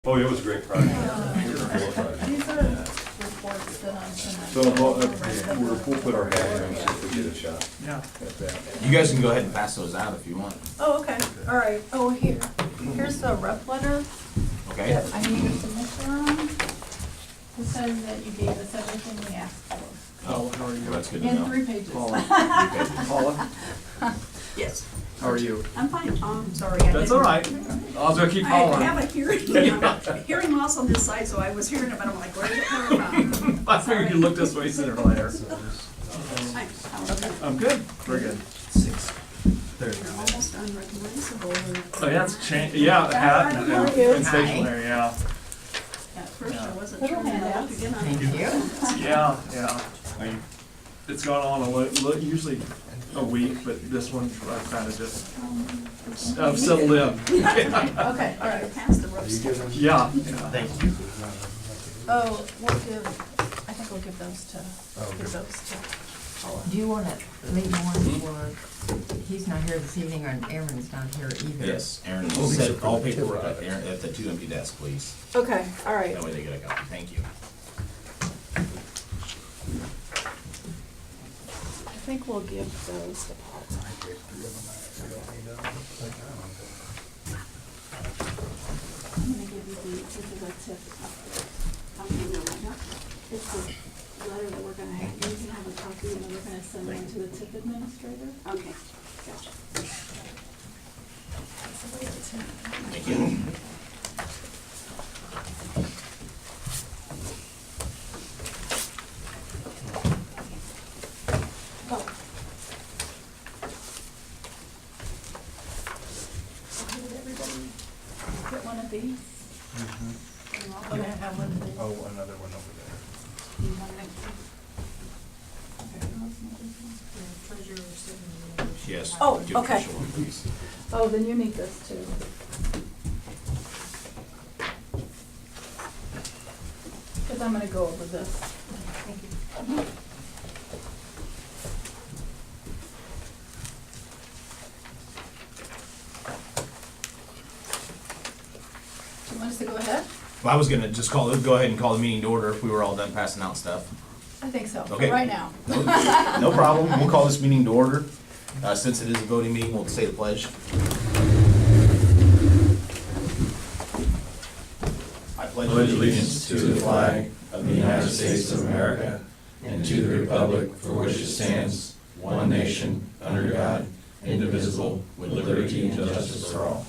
Oh, it was a great project. These are reports that I'm So we'll put our hat in and see if we get a shot Yeah. at that. You guys can go ahead and pass those out if you want. Oh, okay, all right. Oh, here's the rep letter Okay? that I need a signature on. This says that you gave us everything we asked for. Paula, how are you? Well, that's good to In know. 3 pages. Paula? Paula, Yes, how are you? I'm fine. Sorry. I That's didn't- all right. I was gonna keep I following. have a hearing loss on this side, so I was hearing it, but I'm like, where did it come from? I figured you'd look this way sooner or later. Hi, how are you? I'm good. We're good. You're almost unrecognizable. Oh, yeah, it's changed. Yeah, hat and stationery, yeah. At first, I wasn't Little sure when I handouts. looked again. Thank you. Yeah. It's gone on usually a week, but this one I've kind of just, I've settled in. Okay, all right. Past the rough stuff. Yeah. Thank you. Oh, I think we'll give those to Paula. Do you want to leave one for, he's not here this evening, and Aaron's not here either. Yes, Aaron, set all paperwork at the 2 empty desks, please. Okay, all right. That way they get a copy. Thank you. I think we'll give those to Paula. I'm gonna give you this is a tip. It's the letter that we're gonna have, you can have a copy and we're gonna send one to the tip administrator. Okay, gotcha. Thank you. Oh. Okay, did everybody get one of these? You're all gonna have one of these. Oh, another one over there. You want it? Yes. Oh, do an okay. official one, please. Oh, then you need this too. Because I'm gonna go over this. Thank you. Do you want us to go ahead? Well, I was gonna just go ahead and call the meeting to order if we were all done passing out stuff. I think so, for Okay. right now. No problem. We'll call this meeting to order. Since it is a voting meeting, we'll say the pledge. I pledge allegiance to the flag of the United States of America and to the republic for which it stands, one nation, under God, indivisible, with liberty and justice for all.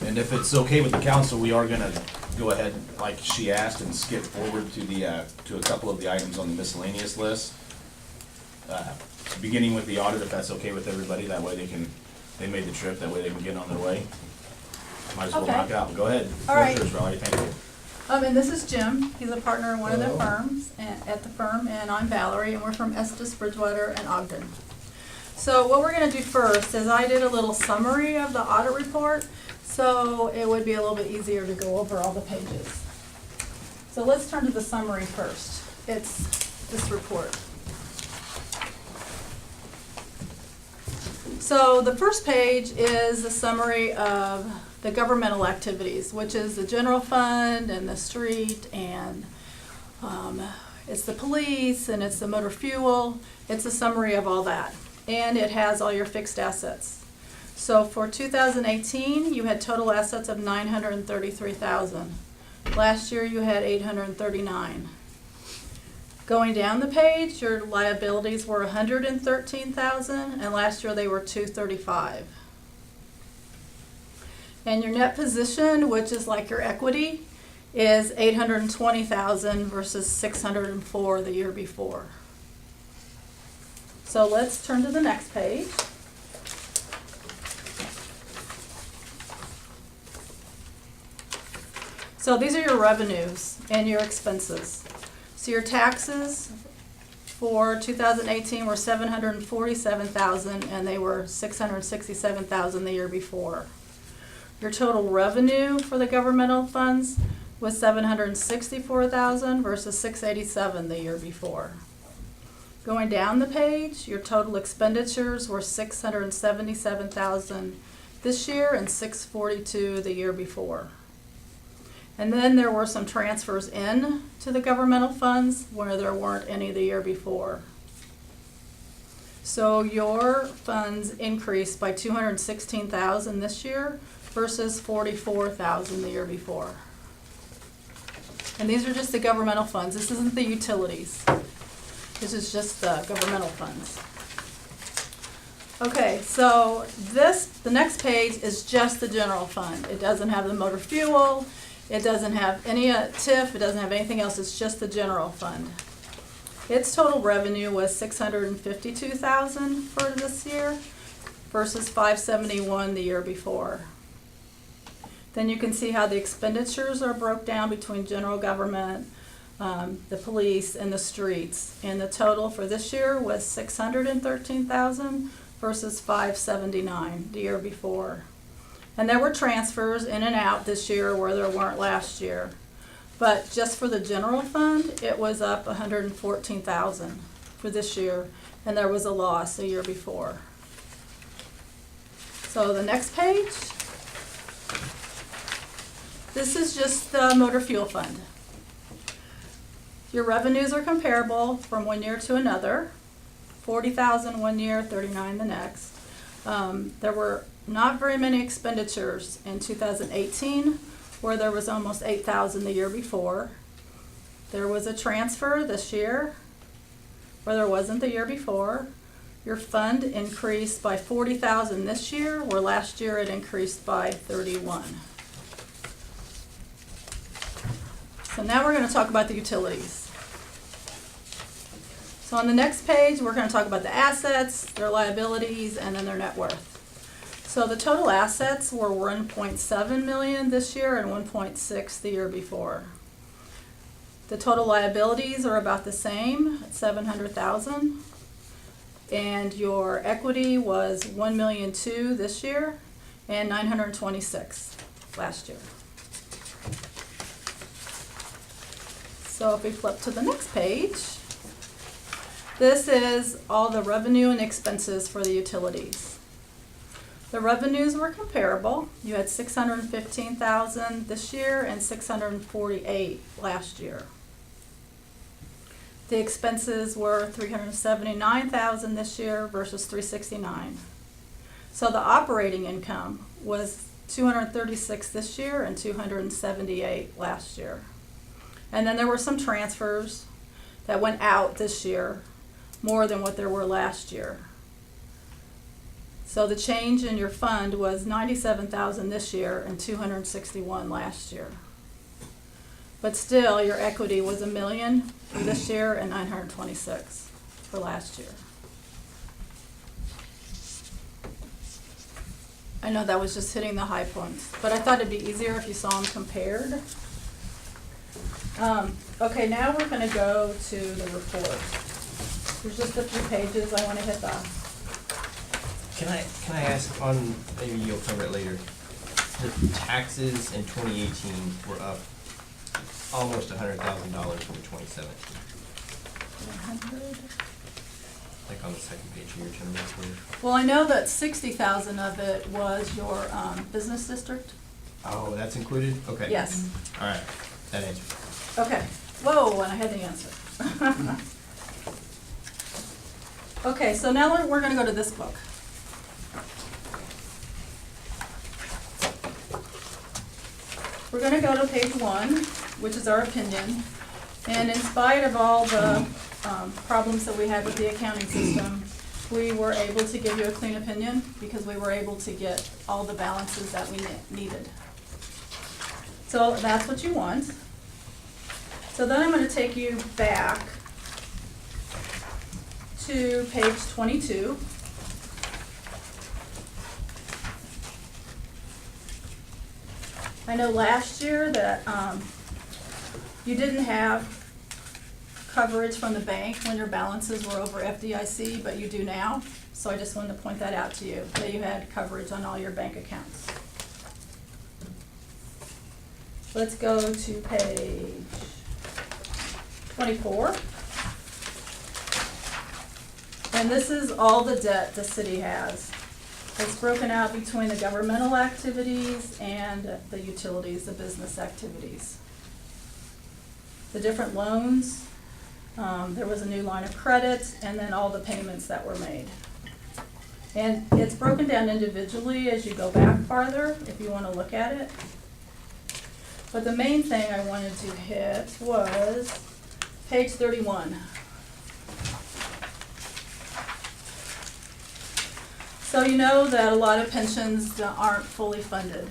And if it's okay with the council, we are gonna go ahead, like she asked, and skip forward to the, to a couple of the items on the miscellaneous list. Beginning with the audit, if that's okay with everybody, that way they made the trip, that way they can get on their way. Might as well Okay. knock it out. Go ahead. All right. Commissioners Raleigh, thank you. And this is Jim, he's a partner in one of the firms, at the firm, and I'm Valerie, and we're from Estes, Bridgewater, and Ogden. So what we're gonna do first is I did a little summary of the audit report, so it would be a little bit easier to go over all the pages. So let's turn to the summary first. It's this report. So the first page is the summary of the governmental activities, which is the general fund and the street, and it's the police, and it's the motor fuel. It's a summary of all that. And it has all your fixed assets. So for 2018, you had total assets of $933,000. Last year, you had $839,000. Going down the page, your liabilities were $113,000, and last year they were $235,000. And your net position, which is like your equity, is $820,000 versus $604,000 the year before. So let's turn to the next page. So these are your revenues and your expenses. So your taxes for 2018 were $747,000, and they were $667,000 the year before. Your total revenue for the governmental funds was $764,000 versus $687,000 the year before. Going down the page, your total expenditures were $677,000 this year and $642,000 the year before. And then there were some transfers in to the governmental funds where there weren't any the year before. So your funds increased by $216,000 this year versus $44,000 the year before. And these are just the governmental funds. This isn't the utilities. This is just the governmental funds. Okay, so the next page is just the general fund. It doesn't have the motor fuel. It doesn't have any TIF. It doesn't have anything else. It's just the general fund. Its total revenue was $652,000 for this year versus $571,000 the year before. Then you can see how the expenditures are broke down between general government, the police, and the streets. And the total for this year was $613,000 versus $579,000 the year before. And there were transfers in and out this year where there weren't last year. But just for the general fund, it was up $114,000 for this year, and there was a loss the year before. So the next page, this is just the motor fuel fund. Your revenues are comparable from one year to another. $40,000 one year, $39,000 the next. There were not very many expenditures in 2018, where there was almost $8,000 the year before. There was a transfer this year, where there wasn't the year before. Your fund increased by $40,000 this year, where last year it increased by $31,000. So now we're going to talk about the utilities. So on the next page, we're going to talk about the assets, their liabilities, and then their net worth. So the total assets were $1.7 million this year and $1.6 million the year before. The total liabilities are about the same at $700,000. And your equity was $1.2 million this year and $926,000 last year. So if we flip to the next page, this is all the revenue and expenses for the utilities. The revenues were comparable. You had $615,000 this year and $648,000 last year. The expenses were $379,000 this year versus $369,000. So the operating income was $236,000 this year and $278,000 last year. And then there were some transfers that went out this year, more than what there were last year. So the change in your fund was $97,000 this year and $261,000 last year. But still, your equity was $1 million for this year and $926,000 for last year. I know that was just hitting the high points, but I thought it'd be easier if you saw them compared. Okay, now we're going to go to the report. There's just a few pages I want to hit off. Can I ask on, maybe you'll cover it later, the taxes in 2018 were up almost $100,000 from 2017. 100. Like on the second page of your general report. Well, I know that $60,000 of it was your business district. Oh, that's included? Okay. Yes. All right, that answers it. Okay. Whoa, and I had the answer. Okay, so now we're going to go to this book. We're going to go to page 1, which is our opinion. And in spite of all the problems that we had with the accounting system, we were able to give you a clean opinion because we were able to get all the balances that we needed. So that's what you want. So then I'm going to take you back to page 22. I know last year that you didn't have coverage from the bank when your balances were over FDIC, but you do now. So I just wanted to point that out to you, that you had coverage on all your bank accounts. Let's go to page 24. And this is all the debt the city has. It's broken out between the governmental activities and the utilities, the business activities. The different loans, there was a new line of credit, and then all the payments that were made. And it's broken down individually as you go back farther, if you want to look at it. But the main thing I wanted to hit was page 31. So you know that a lot of pensions aren't fully funded.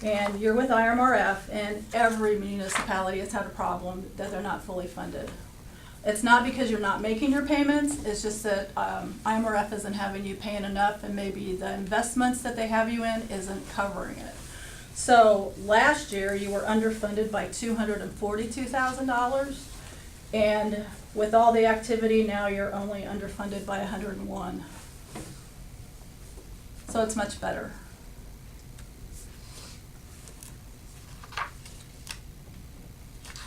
And you're with IMRF, and every municipality has had a problem that they're not fully funded. It's not because you're not making your payments, it's just that IMRF isn't having you paying enough, and maybe the investments that they have you in isn't covering it. So last year, you were underfunded by $242,000, and with all the activity, now you're only underfunded by $101,000. So it's much better.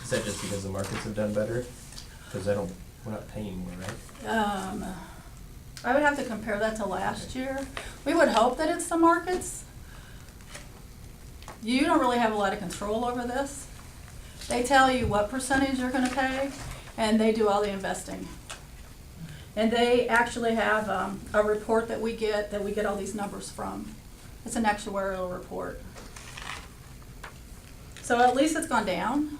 Is that just because the markets have done better? Because we're not paying more, right? I would have to compare that to last year. We would hope that it's the markets. You don't really have a lot of control over this. They tell you what percentage you're gonna pay, and they do all the investing. And they actually have a report that we get all these numbers from. It's an actuarial report. So at least it's gone down.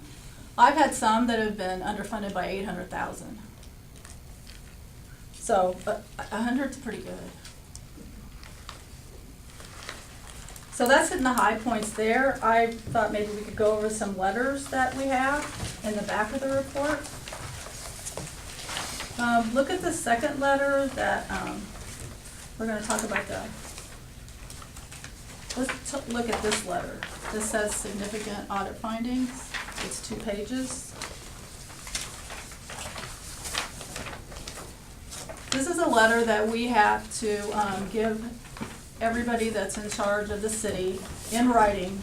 I've had some that have been underfunded by $800,000. So, but 100's pretty good. So that's hitting the high points there. I thought maybe we could go over some letters that we have in the back of the report. Look at the second letter that we're going to talk about. Let's look at this letter. This says significant audit findings. It's 2 pages. This is a letter that we have to give everybody that's in charge of the city in writing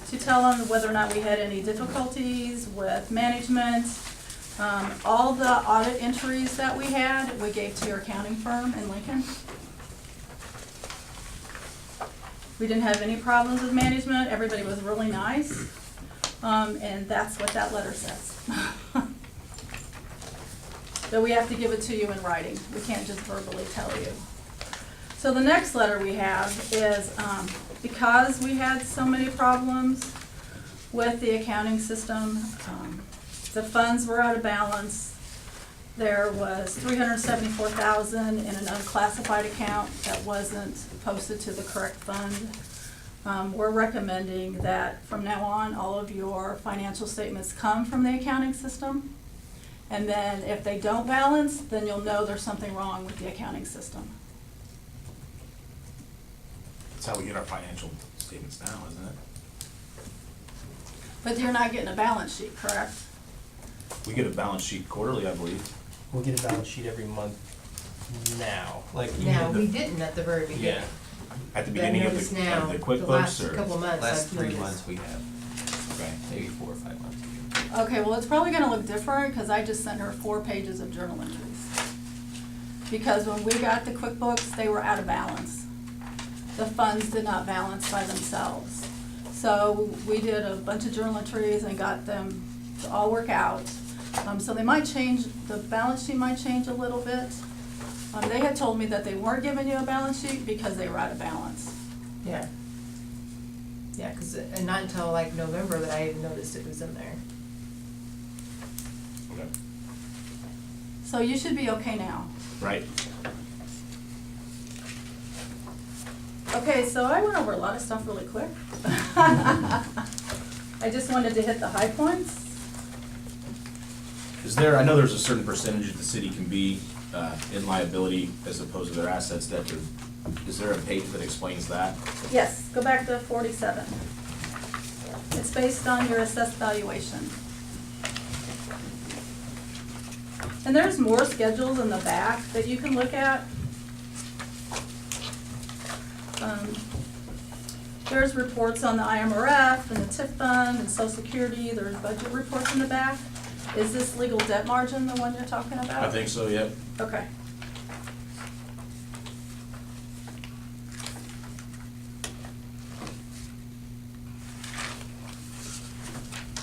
to tell them whether or not we had any difficulties with management. All the audit entries that we had, we gave to your accounting firm in Lincoln. We didn't have any problems with management. Everybody was really nice. And that's what that letter says. But we have to give it to you in writing. We can't just verbally tell you. So the next letter we have is because we had so many problems with the accounting system, the funds were out of balance. There was $374,000 in an unclassified account that wasn't posted to the correct fund. We're recommending that from now on, all of your financial statements come from the accounting system. And then if they don't balance, then you'll know there's something wrong with the accounting system. That's how we get our financial statements now, isn't it? But you're not getting a balance sheet, correct? We get a balance sheet quarterly, I believe. We'll get a balance sheet every month now, like even Now, we the didn't at the very beginning. yeah, At the But I beginning of noticed the now, the QuickBooks, last or? couple months, last I've 3 noticed. months we have, Okay. maybe 4 or 5 months. Okay, well, it's probably gonna look different because I just sent her 4 pages of journal entries. Because when we got the QuickBooks, they were out of balance. The funds did not balance by themselves. So we did a bunch of journal entries and got them to all work out. So they might change, the balance sheet might change a little bit. They had told me that they weren't giving you a balance sheet because they were out of balance. Yeah. Yeah, and not until like November that I even noticed it was in there. Okay. So you should be okay now. Right. Okay, so I went over a lot of stuff really quick. I just wanted to hit the high points. Is there, I know there's a certain percentage that the city can be in liability as opposed to their assets that they're, is there a page that explains that? Yes, go back to 47. It's based on your assessed valuation. And there's more schedules in the back that you can look at. There's reports on the IMRF and the TIF fund and Social Security. There's budget reports in the back. Is this legal debt margin the one you're talking about? I think so, yep. Okay.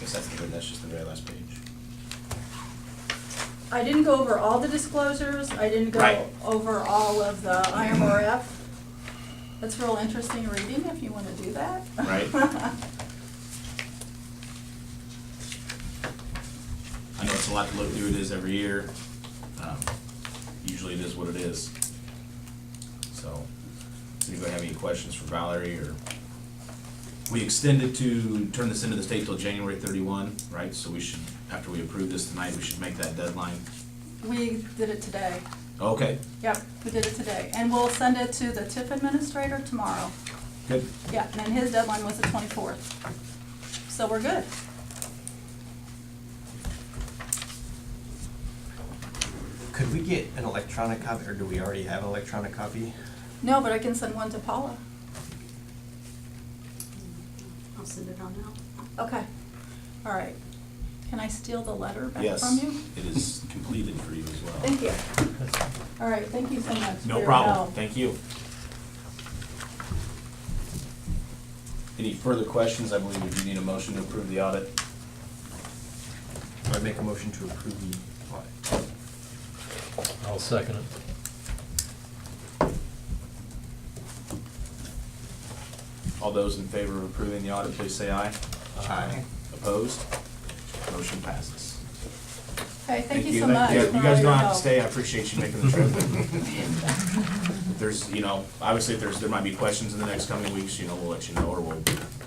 Guess that's just the very last page. I didn't go over all the disclosures, I didn't Right. go over all of the IMRF. That's real interesting reading if you wanna do that. Right. I know it's a lot to look through, it is every year. Usually it is what it is. So, does anybody have any questions for Valerie, or? We extended to turn this into the state till January 31, right? So we should, after we approve this tonight, we should make that deadline. We did it today. Okay, Yep, we did it today. And we'll send it to the TIF administrator tomorrow. good. Yeah, and his deadline was the 24th. So we're good. Could we get an electronic copy, or do we already have an electronic copy? No, but I can send one to Paula. I'll send it on now. Okay. All right. Can I steal the letter back Yes, from you? it is completed for you as well. Thank you. All right, thank you so much for No your problem, help. thank you. Any further questions? I believe we do need a motion to approve the audit. I make a motion to approve the audit. I'll second it. All those in favor of approving the audit, please say aye. Aye. Opposed? Motion passes. Okay, thank you so much. Yeah, for you all guys your don't have to help. stay, I appreciate you making the trip. If there's, obviously if there might be questions in the next coming weeks, we'll let you know, or we'll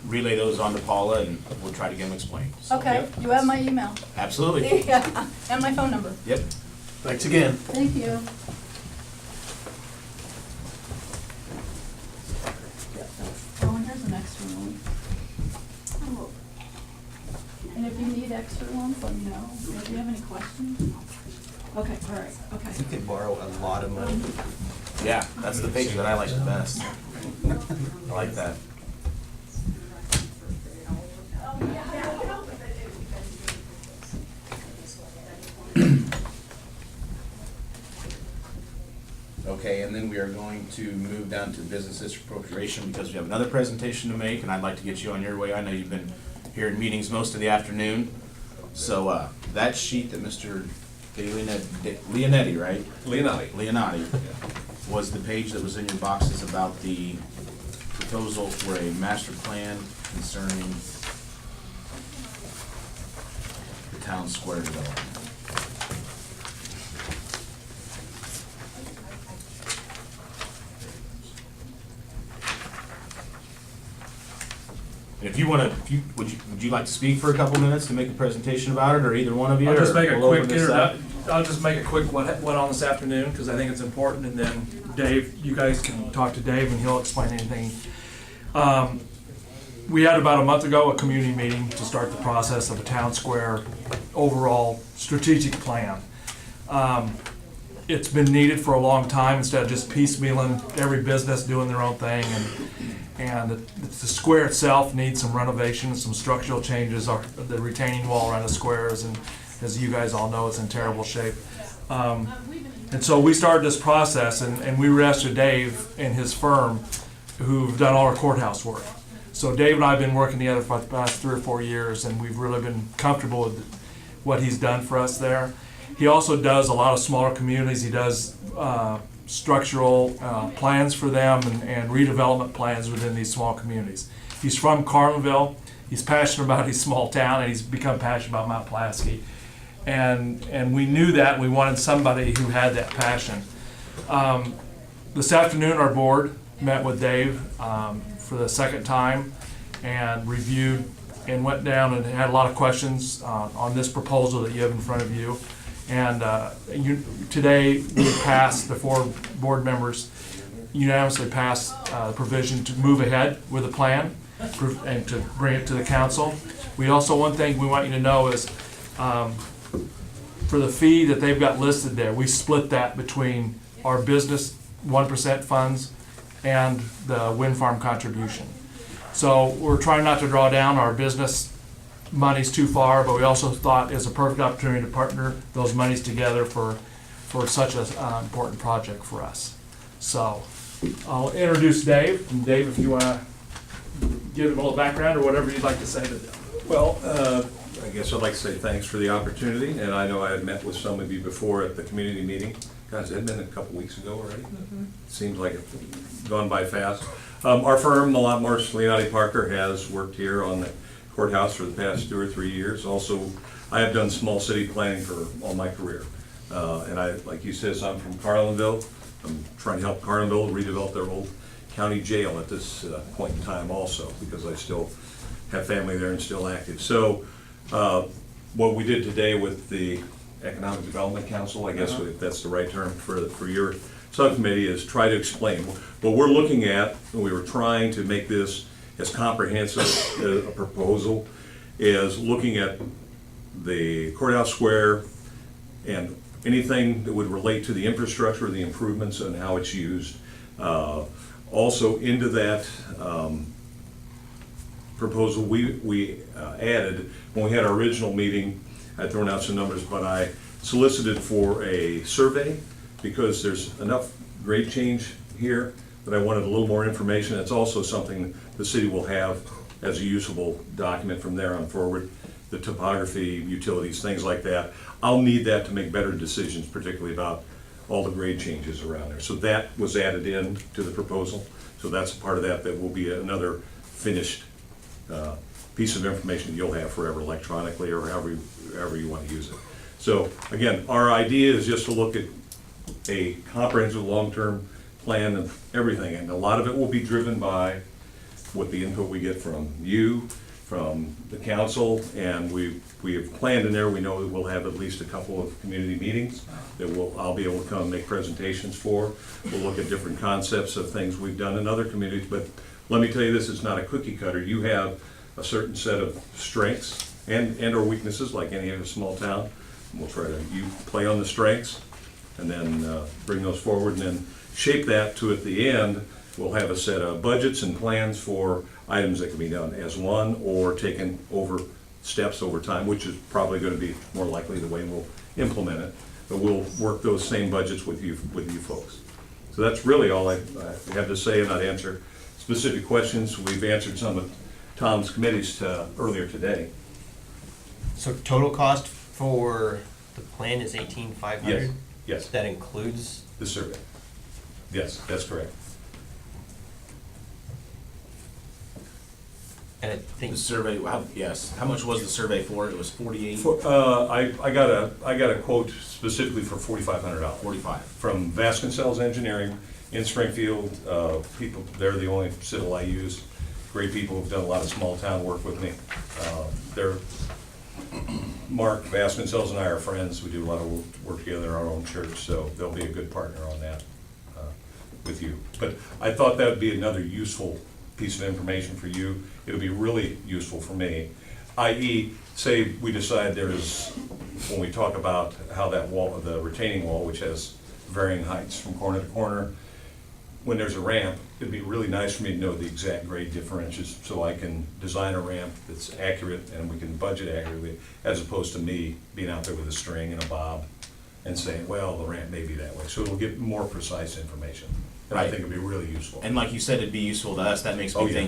relay those on to Paula and we'll try to get them explained. So, Okay, yep. you have my email. Absolutely, Yeah, and my phone number. yep. Thanks again. Thank you. Oh, and here's an extra one. And if you need extra ones, let me know. If you have any questions. Okay, all right, okay. You could borrow a lot of money. Yeah, that's the page that I like the best. I like that. Okay, and then we are going to move down to business appropriation because we have another presentation to make, and I'd like to get you on your way. I know you've been here in meetings most of the afternoon. So, that sheet that Mr. Leonetti, right? Leonardi was the page that was in your boxes about the proposal for a master plan concerning the town square development. And if you wanna, would you like to speak for a couple minutes to make a presentation about it, or either one of you? I'll just or make a we'll quick open this up? I'll just make a quick what went on this afternoon, because I think it's important, and then Dave, you guys can talk to Dave and he'll explain anything. We had about a month ago a community meeting to start the process of a town square overall strategic plan. It's been needed for a long time, instead of just piecemealing every business doing their own thing, and the square itself needs some renovation, some structural changes. The retaining wall around the squares, and as you guys all know, it's in terrible shape. And so we started this process, and we arrested Dave and his firm, who've done all our courthouse work. So Dave and I have been working together for the past 3 or 4 years, and we've really been comfortable with what he's done for us there. He also does a lot of smaller communities. He does structural plans for them and redevelopment plans within these small communities. He's from Carlinville. He's passionate about his small town, and he's become passionate about Mount Pulaski. And we knew that, and we wanted somebody who had that passion. This afternoon, our board met with Dave for the second time and reviewed and went down and had a lot of questions on this proposal that you have in front of you. And today, we passed, the 4 board members unanimously passed the provision to move ahead with the plan and to bring it to the council. We also, one thing we want you to know is, for the fee that they've got listed there, we split that between our business 1% funds and the wind farm contribution. So we're trying not to draw down our business monies too far, but we also thought it was a perfect opportunity to partner those monies together for such an important project for us. So I'll introduce Dave, and Dave, if you want to give him a little background or whatever you'd like to say to them. Well, I guess I'd like to say thanks for the opportunity, and I know I had met with some of you before at the community meeting. Guys, it had been a couple weeks ago already. Seems like it's gone by fast. Our firm, Malott Morris Leonetti Parker, has worked here on the courthouse for the past 2 or 3 years. Also, I have done small city planning for all my career. And I, like you said, I'm from Carlinville. I'm trying to help Carlinville redevelop their old county jail at this point in time also, because I still have family there and still active. So what we did today with the Economic Development Council, I guess if that's the right term for your subcommittee, is try to explain what we're looking at. We were trying to make this as comprehensive a proposal as looking at the courthouse square and anything that would relate to the infrastructure, the improvements, and how it's used. Also into that proposal, we added, when we had our original meeting, I'd thrown out some numbers, but I solicited for a survey because there's enough grade change here that I wanted a little more information. That's also something the city will have as a usable document from there on forward. The topography, utilities, things like that. I'll need that to make better decisions, particularly about all the grade changes around there. So that was added in to the proposal. So that's a part of that will be another finished piece of information that you'll have forever electronically or however you want to use it. So again, our idea is just to look at a comprehensive long-term plan of everything, and a lot of it will be driven by what the input we get from you, from the council, and we have planned in there. We know that we'll have at least a couple of community meetings that I'll be able to come and make presentations for. We'll look at different concepts of things we've done in other communities, but let me tell you this, it's not a cookie cutter. You have a certain set of strengths and or weaknesses like any other small town. And we'll try to play on the strengths and then bring those forward and then shape that to at the end we'll have a set of budgets and plans for items that can be done as one or taken over steps over time, which is probably going to be more likely the way we'll implement it. But we'll work those same budgets with you folks. So that's really all I have to say, and I'd answer specific questions. We've answered some of Tom's committees earlier today. So total cost for the plan is $18,500? Yes, That includes, the survey. Yes, that's correct. and I think, The survey, yes, how much was the survey for? It was 48? I got a quote specifically for $4,500. 45. From Vasconcells Engineering in Springfield. People, they're the only civil I use. Great people who've done a lot of small town work with me. Mark Vasconcells and I are friends. We do a lot of work together in our own church, so they'll be a good partner on that with you. But I thought that would be another useful piece of information for you. It'll be really useful for me. i.e., say we decide there's, when we talk about how that wall, the retaining wall, which has varying heights from corner to corner, when there's a ramp, it'd be really nice for me to know the exact grade differentials so I can design a ramp that's accurate and we can budget accurately, as opposed to me being out there with a string and a bob and saying, well, the ramp may be that way. So it'll get more precise information. And I Right. think it'd be really useful. And like you said, it'd be useful to us. That makes me Oh, yeah.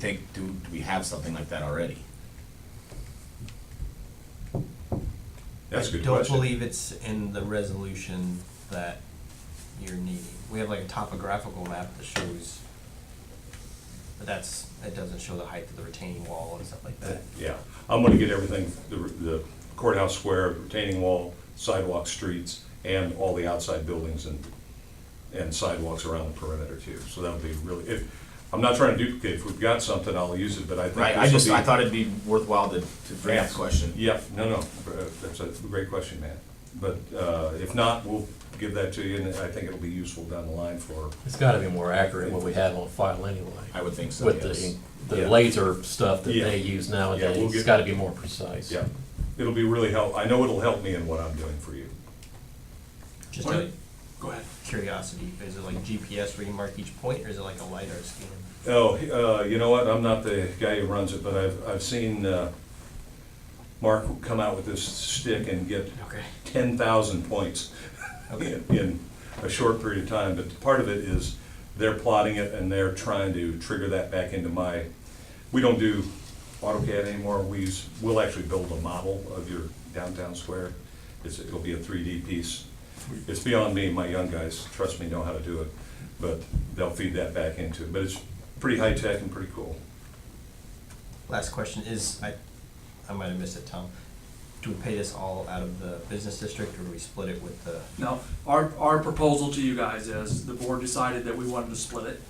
think, do we have something like that already? That's a good I don't question. believe it's in the resolution that you're needing. We have like a topographical map that shows, but it doesn't show the height of the retaining wall and stuff like that. Yeah, I'm gonna get everything, the courthouse square, retaining wall, sidewalk, streets, and all the outside buildings and sidewalks around the perimeter too. So that'll be really, I'm not trying to duplicate. If we've got something, I'll use it, but I think Right, this'll be- I thought it'd be worthwhile to bring up the question. Yeah, no, that's a great question, Matt. But if not, we'll give that to you, and I think it'll be useful down the line for, It's gotta be more accurate what we have on file anyway. I would think so, With yes. the Yeah. laser stuff that Yeah. they use Yeah, we'll nowadays, it's get- gotta be more precise. yeah. It'll be really I know it'll help me in what I'm doing for you. Just out of curiosity, is it like GPS where you mark each point, or is it like a LiDAR scan? Oh, you know what, I'm not the guy who runs it, but I've seen Mark will come out with this stick and get Okay. 10,000 points Okay. in a short period of time. But part of it is they're plotting it and they're trying to trigger that back into my, we don't do AutoCAD anymore. We'll actually build a model of your downtown square. It'll be a 3D piece. It's beyond me. My young guys, trust me, know how to do it. But they'll feed that back into it. But it's pretty high tech and pretty cool. Last question is, I might have missed it, Tom. Do we pay this all out of the business district, or do we split it with the? No, our proposal to you guys is, the board decided that we wanted to split it.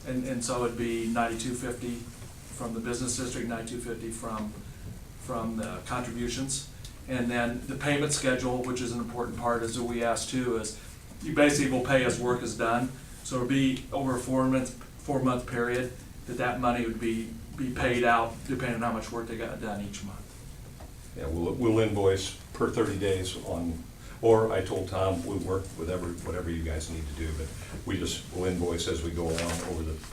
And so it'd be $92.50 from the business district, $92.50 from the contributions. And then the payment schedule, which is an important part, is what we asked too, is you basically will pay as work is done. So it'll be over a 4-month period, that money would be paid out depending on how much work they got done each month. Yeah, we'll invoice per 30 days on, or I told Tom, we'll work with whatever you guys need to do, but we'll invoice as we go along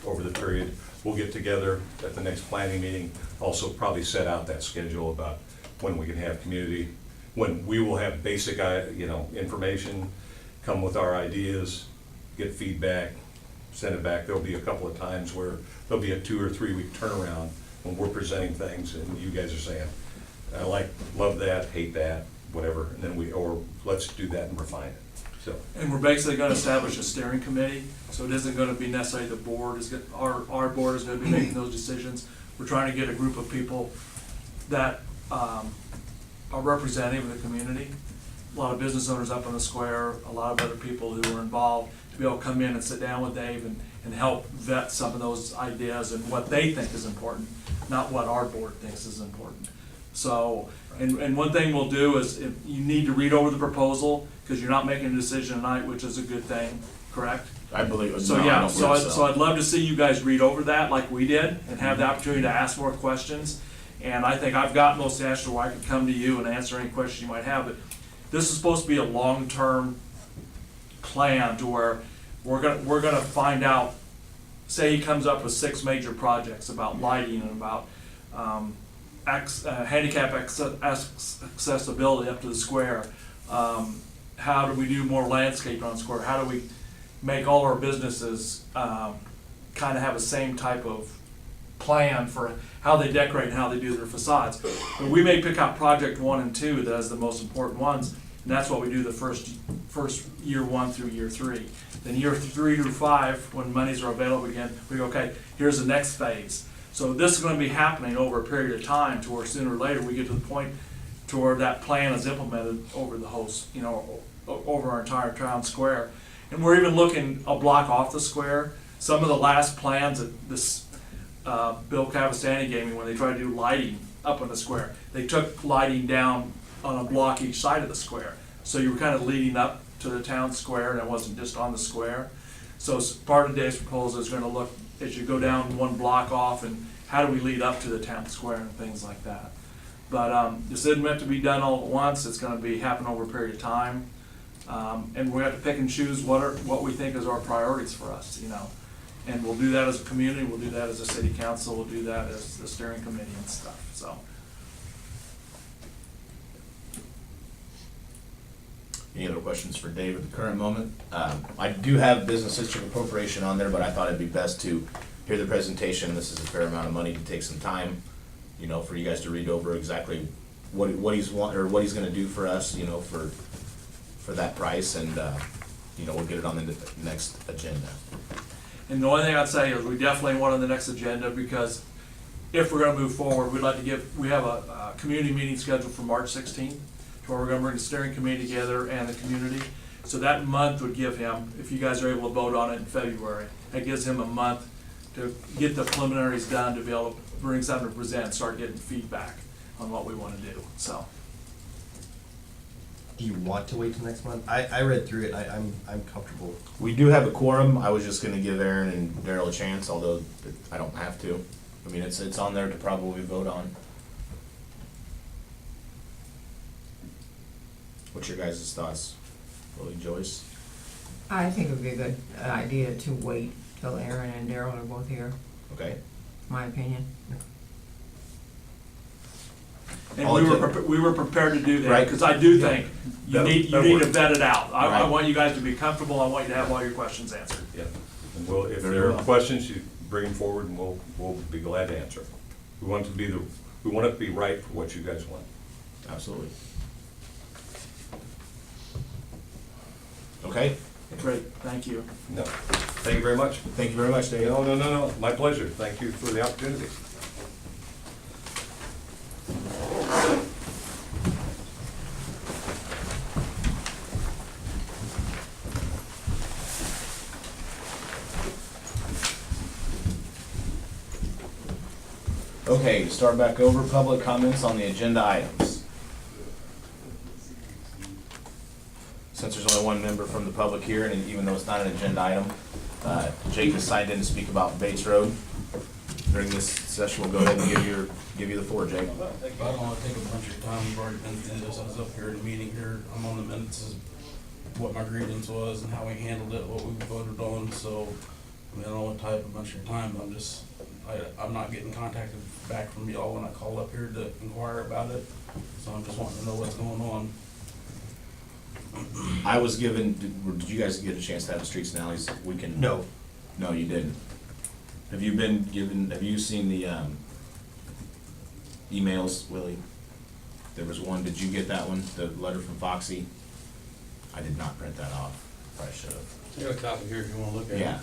over the period. We'll get together at the next planning meeting, also probably set out that schedule about when we can have community, when we will have basic, information, come with our ideas, get feedback, send it back. There'll be a couple of times where there'll be a 2 or 3 week turnaround when we're presenting things and you guys are saying, I love that, hate that, whatever, and then let's do that and refine it, so. And we're basically gonna establish a steering committee, so it isn't gonna be necessarily the board, our board is gonna be making those decisions. We're trying to get a group of people that are representative of the community. A lot of business owners up on the square, a lot of other people who are involved, to be able to come in and sit down with Dave and help vet some of those ideas and what they think is important, not what our board thinks is important. So, and one thing we'll do is, if you need to read over the proposal, because you're not making a decision tonight, which is a good thing, correct? I believe it. So, yeah, so I'd love to see you guys read over that like we did, and have the opportunity to ask more questions. And I think I've got most of the answers where I could come to you and answer any questions you might have, but this is supposed to be a long-term plan to where we're gonna find out, say he comes up with 6 major projects about lighting and about, handicap accessibility up to the square. How do we do more landscaping on the square? How do we make all our businesses kind of have the same type of plan for how they decorate and how they do their facades? But we may pick out project 1 and 2 as the most important ones, and that's what we do the first year 1 through year 3. Then year 3 through 5, when monies are available again, we go, okay, here's the next phase. So this is going to be happening over a period of time, to where sooner or later we get to the point to where that plan is implemented over the whole, over our entire town square. And we're even looking a block off the square. Some of the last plans that this Bill Cavastani gave me when they tried to do lighting up on the square, they took lighting down on a block each side of the square. So you were kind of leading up to the town square, and it wasn't just on the square. So part of Dave's proposal is going to look, as you go down 1 block off, and how do we lead up to the town square and things like that. But this isn't meant to be done all at once. It's going to be happen over a period of time, and we have to pick and choose what we think is our priorities for us, And we'll do that as a community. We'll do that as a city council. We'll do that as the steering committee and stuff. So. Any other questions for Dave at the current moment? I do have business district appropriation on there, but I thought it'd be best to hear the presentation. This is a fair amount of money to take some time, for you guys to read over exactly what he's gonna do for us, for that price, and we'll get it on the next agenda. And the only thing I'd say is we definitely want on the next agenda, because if we're gonna move forward, we have a community meeting scheduled for March 16th, where we're gonna bring the steering committee together and the community. So that month would give him, if you guys are able to vote on it in February, that gives him a month to get the preliminaries done, to be able to bring something to present, start getting feedback on what we wanna do, so. Do you want to wait till next month? I read through it. I'm comfortable. We do have a quorum. I was just gonna give Aaron and Daryl a chance, although I don't have to. I mean, it's on there to probably vote on. What's your guys' thoughts? Willie, Joyce? I think it would be a good idea to wait till Aaron and Daryl are both here, Okay. my opinion. And All we it were, took- we were prepared to do that, Right. because I do think you That'll- need to that'll work. vet it out. I Right. want you guys to be comfortable, I want you to have all your questions answered. Yeah. And we'll, if Very there are well. questions, you bring them forward and we'll be glad to answer. We want it to be we want it to be right for what you guys want. Absolutely. Okay, Great, thank you. No, thank you very much. thank you very much, Dave. No, my pleasure. Thank you for the opportunity. Okay, start back over, public comments on the agenda items. Since there's only one member from the public here, and even though it's not an agenda item, Jake has signed in to speak about Bates Road. During this session, we'll go ahead and give you the floor, Jake. I don't wanna take a bunch of your time, we've already been through this, I was up here in a meeting here, I'm on the minutes of what my grievance was and how we handled it, what we voted on, so, I mean, I don't wanna tie up a bunch of your time, but I'm not getting contacted back from y'all when I called up here to inquire about it, so I'm just wanting to know what's going on. I was given, did you guys get a chance to have the streets and alleys weekend? No, No, you didn't. Have you seen the emails, Willie? There was one, did you get that one, the letter from Foxy? I did not print that off, probably should have. I got a copy here if you wanna look at it. Yeah.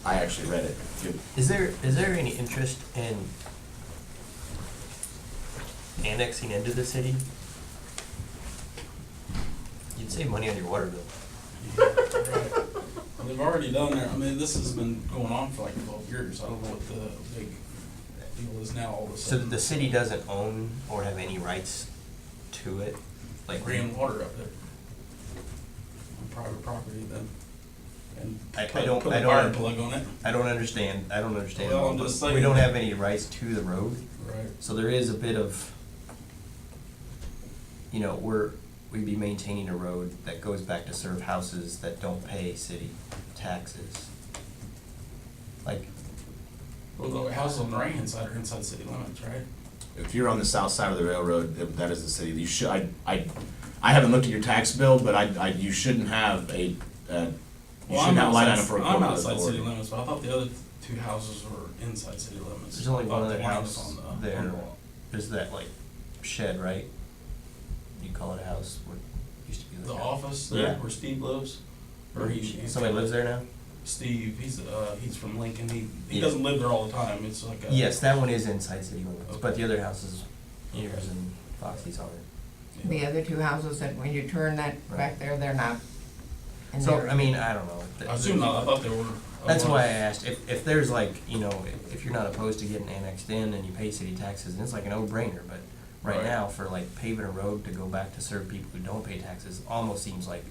I actually read it. Good. is there any interest in annexing into the city? You'd save money on your water bill. Right. Well, they've already done that, I mean, this has been going on for like 12 years, I don't know what the big deal is now all of a So sudden. the city doesn't own or have any rights to it? Like Ran water up there. On private property then. And I put don't- a I don't- fire plug on it. I don't understand at Well, all, I'm but just we saying don't that- have any rights to the road. Right. So there is a bit of, we'd be maintaining a road that goes back to serve houses that don't pay city taxes. Like, Well, the houses on the right hand side are inside city limits, right? If you're on the south side of the railroad, that is the city. You should, I haven't looked at your tax bill, but you shouldn't have you shouldn't have a line item for a I'm corporate outside city authority. limits, but I thought the other two houses were inside city limits. there's only I one thought other the one was house on the- there. on the wall. There's that like shed, right? You call it a house, what used to be The like office Yeah. there where Steve lives? Or he's. Somebody lives there now? Steve, he's from Lincoln, he Yeah. doesn't live there all the time, it's like a. Yes, that one is inside city limits, but Okay. the other houses, yours and Foxy's aren't. The other two houses that when you turn that back there, they're not. in So, there. I mean, I don't know. I assume not, I thought they were. That's why I asked, if there's like, if you're not opposed to getting annexed in and you pay city taxes, and it's like a no-brainer, but right Right. now, for like paving a road to go back to serve people who don't pay taxes, almost seems like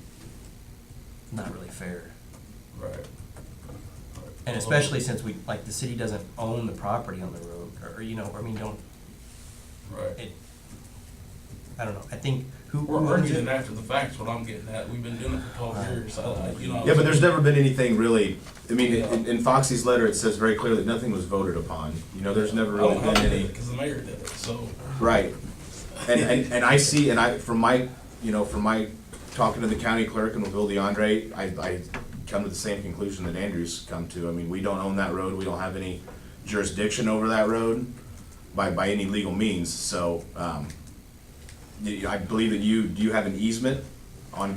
not really fair. Right. And especially since the city doesn't own the property on the road, don't, Right. I don't know, I think, who We're owns arguing it? after the fact's what I'm getting at, we've been doing it for 12 years, Yeah, but there's never been anything really, I mean, in Foxy's letter, it says very clearly that nothing was voted upon. There's never really been any. Because the mayor did it, so. Right. And I see, from my talking to the county clerk and with Bill DeAndre, I come to the same conclusion that Andrew's come to. I mean, we don't own that road, we don't have any jurisdiction over that road by any legal means, so, I believe that you have an easement on,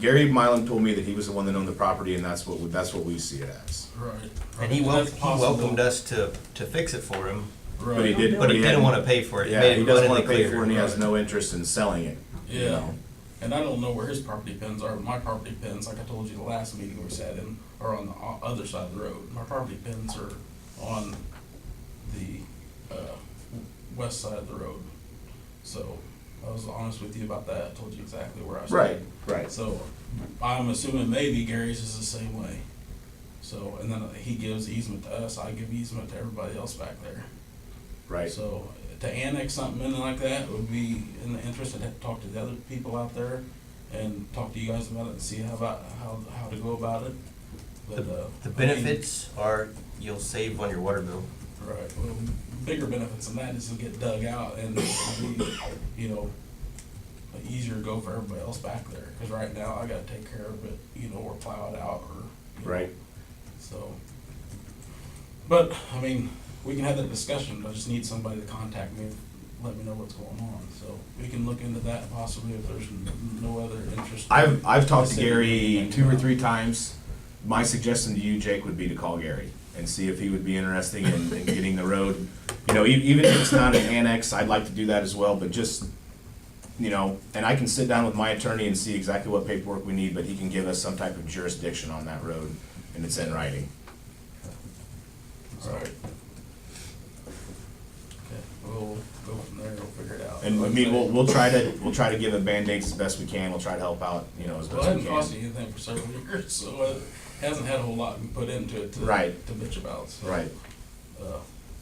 Gary Milam told me that he was the one that owned the property, and that's what we see it as. Right. And he That's possible. welcomed us to fix it for him, Right. But he did. but he didn't hadn't- wanna pay for it. He Yeah, made he it doesn't wanna abundantly pay for it, and he clear. has no interest in selling it. you Yeah. know. And I don't know where his property pins are, but my property pins, like I told you the last meeting we sat in, are on the other side of the road. My property pins are on the, west side of the road. So, I was honest with you about that, I told you exactly where I stand. Right. So, I'm assuming maybe Gary's is the same way. So, and then he gives easement to us, I give easement to everybody else back there. Right. So, to annex something in like that would be in the interest, I'd have to talk to the other people out there and talk to you guys about it and see how to go about it. But, The I mean, benefits are, you'll save on your water bill. Right, well, bigger benefits than that is to get dug out and it'll be, you know, easier to go for everybody else back there. Cause right now I gotta take care of it, you know, or plow it out or, you know, Right. so. But, I mean, we can have that discussion, I just need somebody to contact me, let me know what's going on, so we can look into that possibly if there's no other interest. I've talked to Gary 2 or 3 times. My suggestion to you, Jake, would be to call Gary and see if he would be interested in getting the road. You know, even if it's not an annex, I'd like to do that as well, but just, you know, and I can sit down with my attorney and see exactly what paperwork we need, but he can give us some type of jurisdiction on that road, and it's in writing. Alright. Okay, we'll go from there, we'll figure it out. And I mean, we'll try to give it Band-Aids as best we can. We'll try to help out, you know, as Well, it best we hasn't cost can. you anything for several years, so it hasn't had a whole lot put into it to Right. to bitch about, so. Right.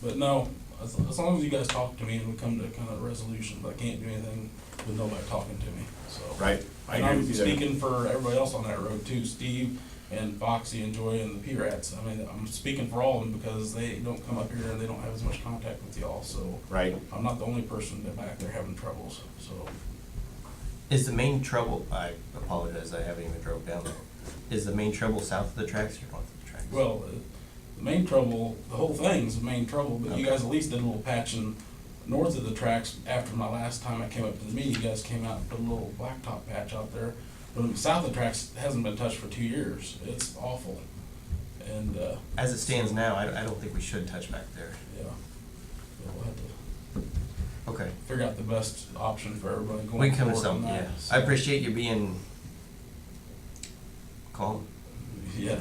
But no, as long as you guys talk to me and we come to kind of a resolution, but I can't do anything with nobody talking to me, so. Right. I And agree I'm with you there. speaking for everybody else on that road too, Steve and Foxy and Joy and the P-Rats. I mean, I'm speaking for all of them because they don't come up here and they don't have as much contact with y'all, so. Right. I'm not the only person that back there having troubles, so. Is the main trouble, I apologize, I haven't even drove down there. Is the main trouble south of the tracks or north of the tracks? Well, the main trouble, the whole thing's the main trouble, but you Okay. guys at least did a little patching north of the tracks after my last time I came up to the meeting. You guys came out and put a little blacktop patch out there. But south of the tracks hasn't been touched for 2 years. It's awful. And, As it stands now, I don't think we should touch back there. yeah. So we'll have to Okay. figure out the best option for everybody going forward. We can come to some, on that, yeah. so. I appreciate you being calm. Yeah.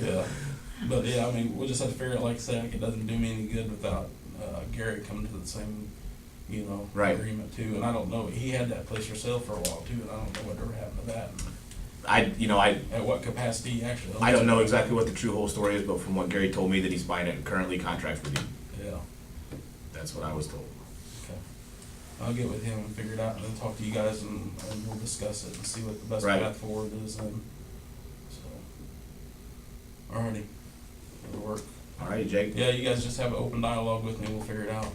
Yeah. But yeah, I mean, we'll just have to figure out, like I said, like, it doesn't do me any good without Gary coming to the same, you know, Right. agreement too. And I don't know, he had that place for sale for a while too, and I don't know whatever happened to that. I At what capacity he actually owns I don't it. know exactly what the true whole story is, but from what Gary told me that he's buying it currently contract with you. Yeah, That's what I was told. okay. I'll get with him and figure it out and then talk to you guys and we'll discuss it and see what the best Right. path forward is then. So. Alrighty, it'll work. All right, Jake. Yeah, you guys just have an open dialogue with me, we'll figure it out.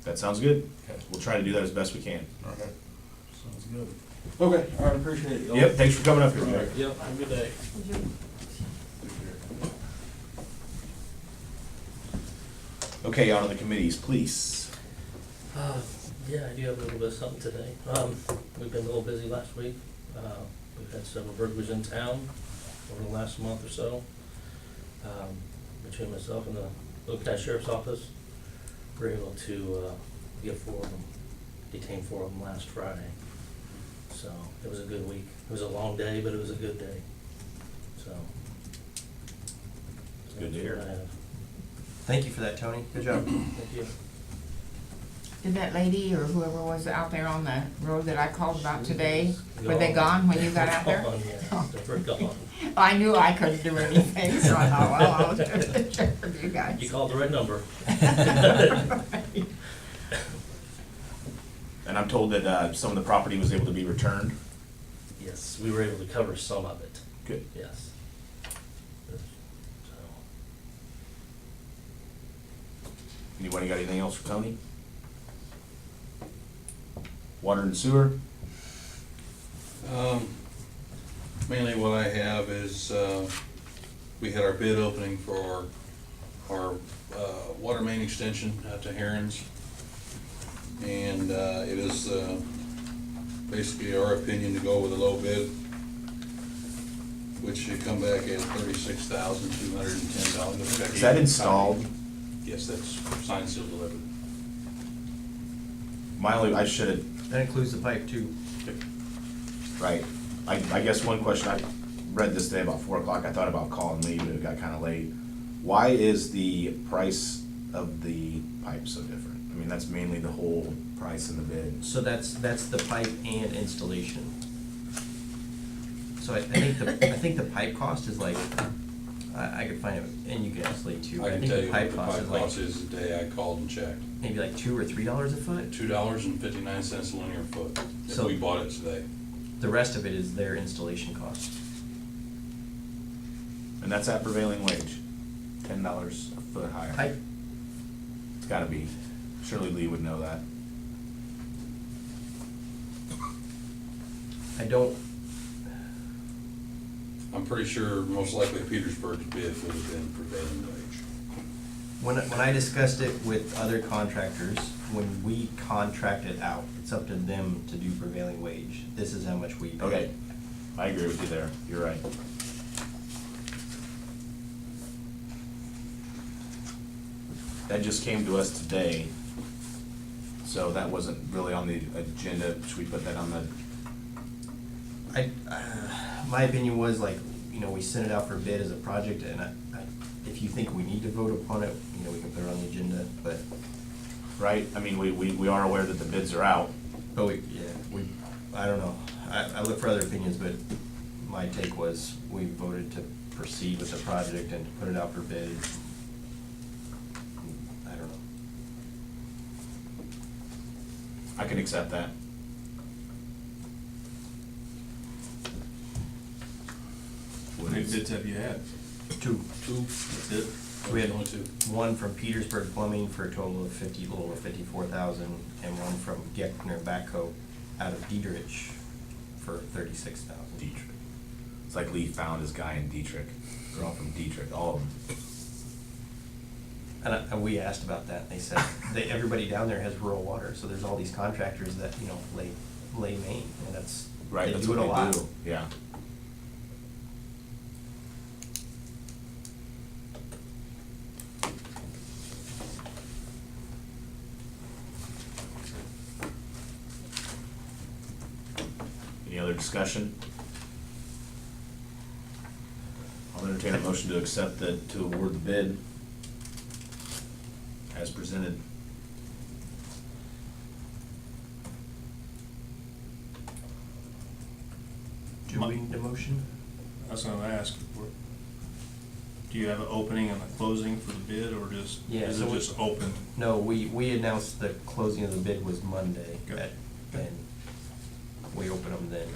That sounds good. Okay. We'll try to do that as best we can. Alright, sounds good. Okay, alright, appreciate it. Yep. Thanks for coming up here, Alright, Jake. yep, have a good day. Okay, on to the committees, please. Yeah, I do have a little bit of something today. We've been a little busy last week. We've had several burglaries in town over the last month or so. Between myself and the Oak Sheriff's Office, we were able to get 4 of them, detain 4 of them last Friday. So it was a good week. It was a long day, but it was a good day. So. Good to hear. That's what I have. Thank you for that, Tony. Good job. Thank you. Did that lady or whoever was out there on the road that I called about today, were they gone when you got out there? Gone, yes, they were gone. I knew I couldn't do anything, so I thought, well, I'll just check with you guys. You called the right number. And I'm told that some of the property was able to be returned. Yes, we were able to cover some of it. Good. Yes. So, Anybody got anything else for Tony? Water and sewer? Mainly what I have is, we had our bid opening for our water main extension out to Herons. And it is basically our opinion to go with a low bid, which should come back at $36,210. Is that installed? Yes, that's signed, sealed, delivered. I should have, That includes the pipe too. right. I guess one question, I read this today about 4 o'clock, I thought about calling Lee, but it got kinda late. Why is the price of the pipe so different? I mean, that's mainly the whole price in the bid. So that's the pipe and installation. So I think the pipe cost is like, I could find it, and you can ask Lee too. I can think tell the you what pipe the cost pipe is like cost is the day I called and checked. maybe like $2 or $3 a foot. $2.59 a linear foot, if So- we bought it today. The rest of it is their installation cost. And that's at prevailing wage. $10 a foot higher. I, It's gotta be. Surely Lee would know that. I don't, I'm pretty sure most likely Petersburg's bid would have been prevailing wage. when I discussed it with other contractors, when we contract it out, it's up to them to do prevailing wage. This is how much we pay. Okay, I agree with you there. You're right. That just came to us today, so that wasn't really on the agenda. Should we put that on the? My opinion was like, you know, we sent it out for bid as a project, and if you think we need to vote upon it, you know, we can put it on the agenda, but, Right? I mean, we are aware that the bids are out. I don't know. I look for other opinions, but my take was we voted to proceed with the project and to put it out for bid. I don't know. I can accept that. How many bids have you had? Two. That's it? We had Only two. one from Petersburg Plumbing for a total of a little over 54,000, and one from Geckner Backhoe out of Dietrich for 36,000. Dietrich. It's like Lee found his guy in Dietrich. They're all from Dietrich, all of them. And we asked about that, and they said, everybody down there has rural water, so there's all these contractors that, you know, lay main, and that's, Right, they that's do it a what lot. they do. Yeah. Any other discussion? I'll entertain a motion to accept to award the bid as presented. Do we need a motion? I was gonna ask, do you have an opening and a closing for the bid, or just, Yeah, is so it we- just open? No, we announced the closing of the bid was Monday, Okay. and we open them then.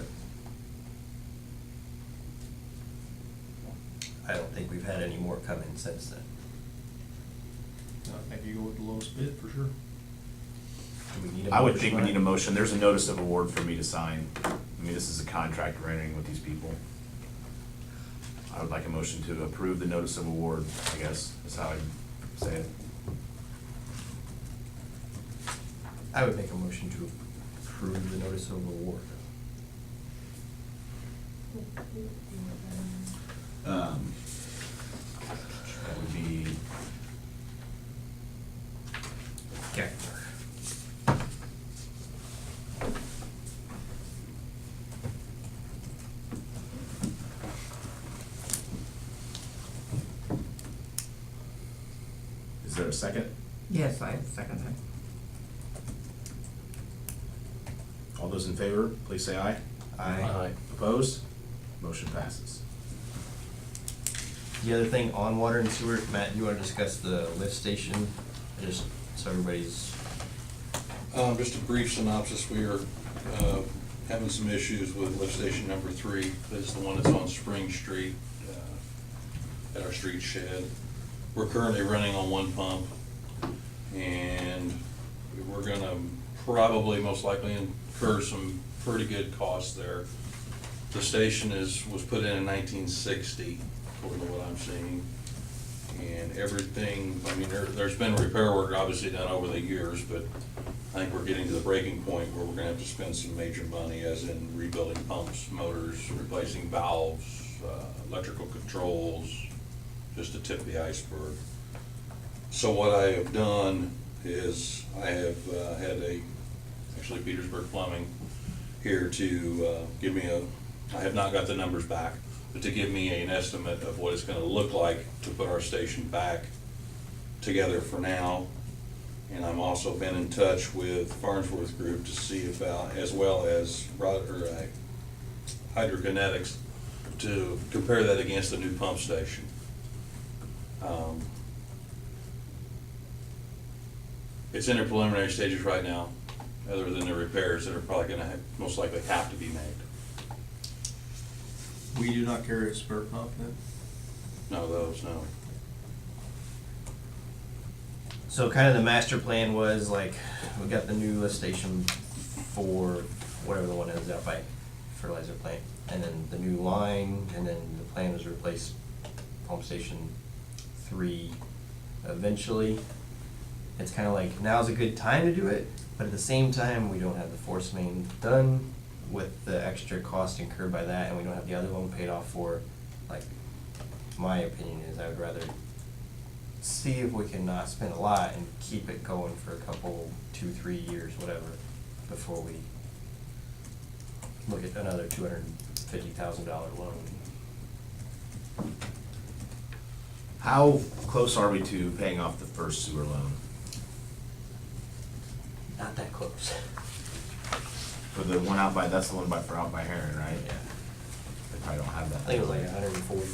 I don't think we've had any more come in since then. I think you go with the lowest bid for sure. Do we need a I would motion think we on need it? a motion. There's a notice of award for me to sign. I mean, this is a contract we're entering with these people. I would like a motion to approve the notice of award, I guess, is how I'd say it. I would make a motion to approve the notice of award. That would be, Geckner. is there a second? Yes, I second that. All those in favor, please say aye. Aye. Opposed? Motion passes. The other thing on water and sewer, Matt, you wanna discuss the lift station, just so everybody's, Just a brief synopsis, we are having some issues with lift station number 3. That's the one that's on Spring Street, at our street shed. We're currently running on one pump, and we're gonna probably most likely incur some pretty good costs there. The station was put in 1960, according to what I'm seeing. And everything, I mean, there's been repair work obviously done over the years, but I think we're getting to the breaking point where we're gonna have to spend some major money, as in rebuilding pumps, motors, replacing valves, electrical controls, just to tip the iceberg. So what I have done is I have had actually Petersburg Plumbing here to give me I have not got the numbers back, but to give me an estimate of what it's gonna look like to put our station back together for now. And I'm also been in touch with Farnsworth Group to see about, as well as Hydrokinetics, to compare that against the new pump station. It's in their preliminary stages right now, other than the repairs that are probably gonna most likely have to be made. We do not carry a spare pump then? No, those, no. So kind of the master plan was like, we got the new lift station for whatever the one is out by fertilizer plant, and then the new line, and then the plan was to replace pump station 3 eventually. It's kind of like, now's a good time to do it, but at the same time, we don't have the force main done with the extra cost incurred by that, and we don't have the other one paid off for. Like, my opinion is I would rather see if we can not spend a lot and keep it going for a couple, 2-3 years, whatever, before we look at another $250,000 loan. How close are we to paying off the first sewer loan? Not that close. For the one out by, that's the one out by Heron, right? Yeah. They probably don't have that. I think it was like 140.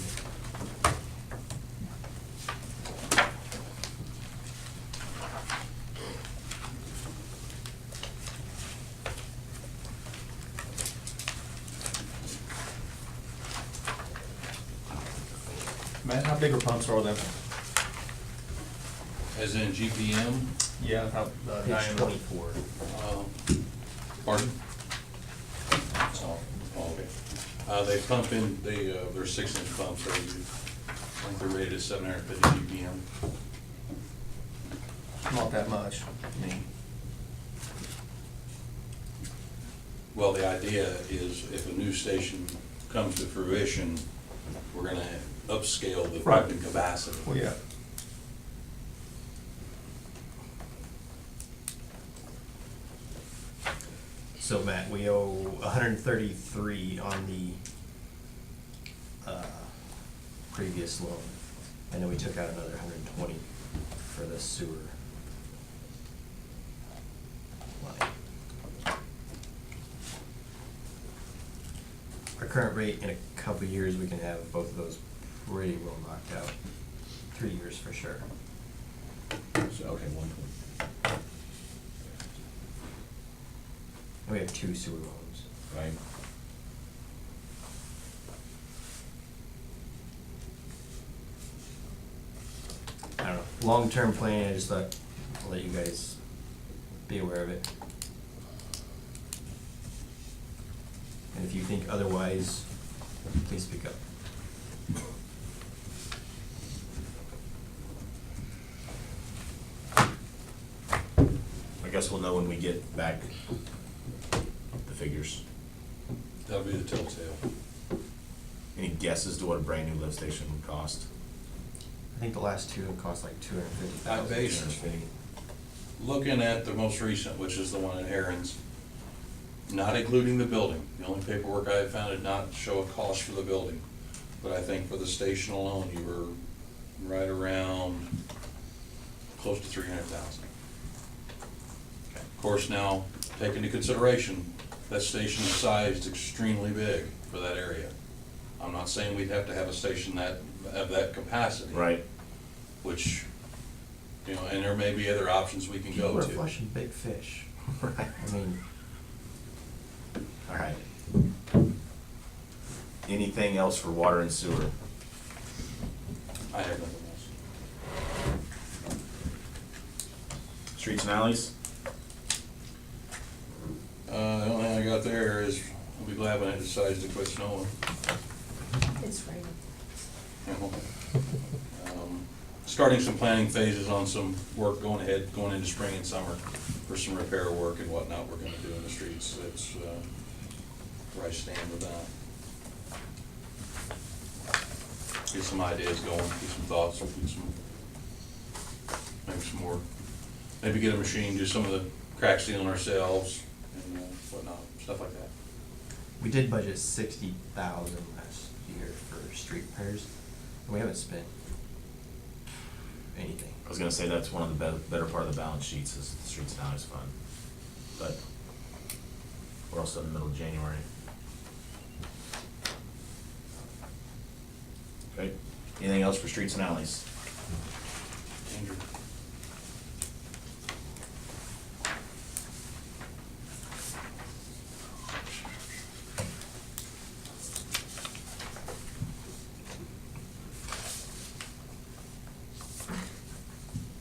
Matt, how big are pumps are them? As in GPM, Yeah, how, Page diameter? 24. pardon? Oh, okay. They pump in, they're 6-inch pumps, so I think they're rated at 750 GPM. Not that much. I mean, Well, the idea is if a new station comes to fruition, we're gonna upscale the Right. pumping capacity. well, yeah. So Matt, we owe 133 on the previous loan, and then we took out another 120 for the sewer line. Our current rate, in a couple of years, we can have both of those pretty well knocked out. 3 years for sure. So, okay, 120, And we have 2 sewer loans. right? I don't know, long-term plan, I just thought I'll let you guys be aware of it. And if you think otherwise, please speak up. I guess we'll know when we get back the figures. That'll be the telltale. Any guesses to what a brand new lift station would cost? I think the last 2 cost like $250,000. I based, looking at the most recent, which is the one in Aaron's, not including the building. The only paperwork I have found did not show a cost for the building. But I think for the station alone, you were right around close to 300,000. Of course, now, take into consideration, that station is sized extremely big for that area. I'm not saying we'd have to have a station that, of that capacity. Right. Which, you know, and there may be other options we can People go are to. flushing big fish. Right. I mean, All right. Anything else for water and sewer? I have nothing else. Streets and alleys? The only thing I got there is, I'll be glad when it decides to quit snowing. It's raining. You know. Starting some planning phases on some work going into spring and summer for some repair work and whatnot we're gonna do in the streets. That's where I stand with that. Get some ideas going, get some thoughts, get some, maybe some more, maybe get a machine, do some of the crack sealing ourselves and whatnot, stuff like that. we did budget 60,000 last year for street repairs, and we haven't spent anything. I was gonna say that's one of the better part of the balance sheets is the streets and alleys fund. But we're also in the middle of January. Okay, anything else for streets and alleys? Andrew?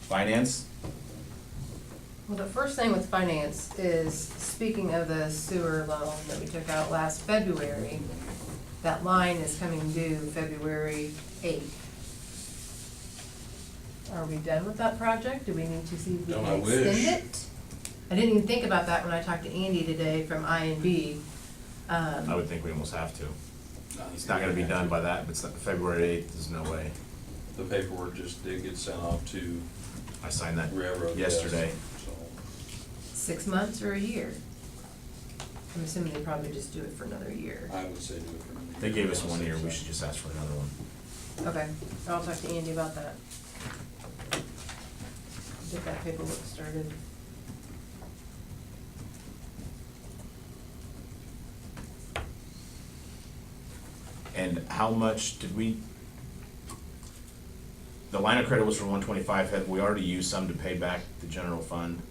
Finance? Well, the first thing with finance is, speaking of the sewer loan that we took out last February, that line is coming due February 8th. Are we done with that project? Do we need to see if we Don't can I extend wish. it? I didn't even think about that when I talked to Andy today from I&B. I would think we almost have to. It's not gonna be done by that, but it's not- February eighth, there's no way. The paperwork just did get sent off to I signed that railroad yesterday, yesterday. so. 6 months or a year? I'm assuming they probably just do it for another year. I would say do it for another year. They gave us 1 year, we should just ask for another one. Okay, I'll talk to Andy about that. Get that paperwork started. And how much did we, the line of credit was for 125, have we already used some to pay back the general fund?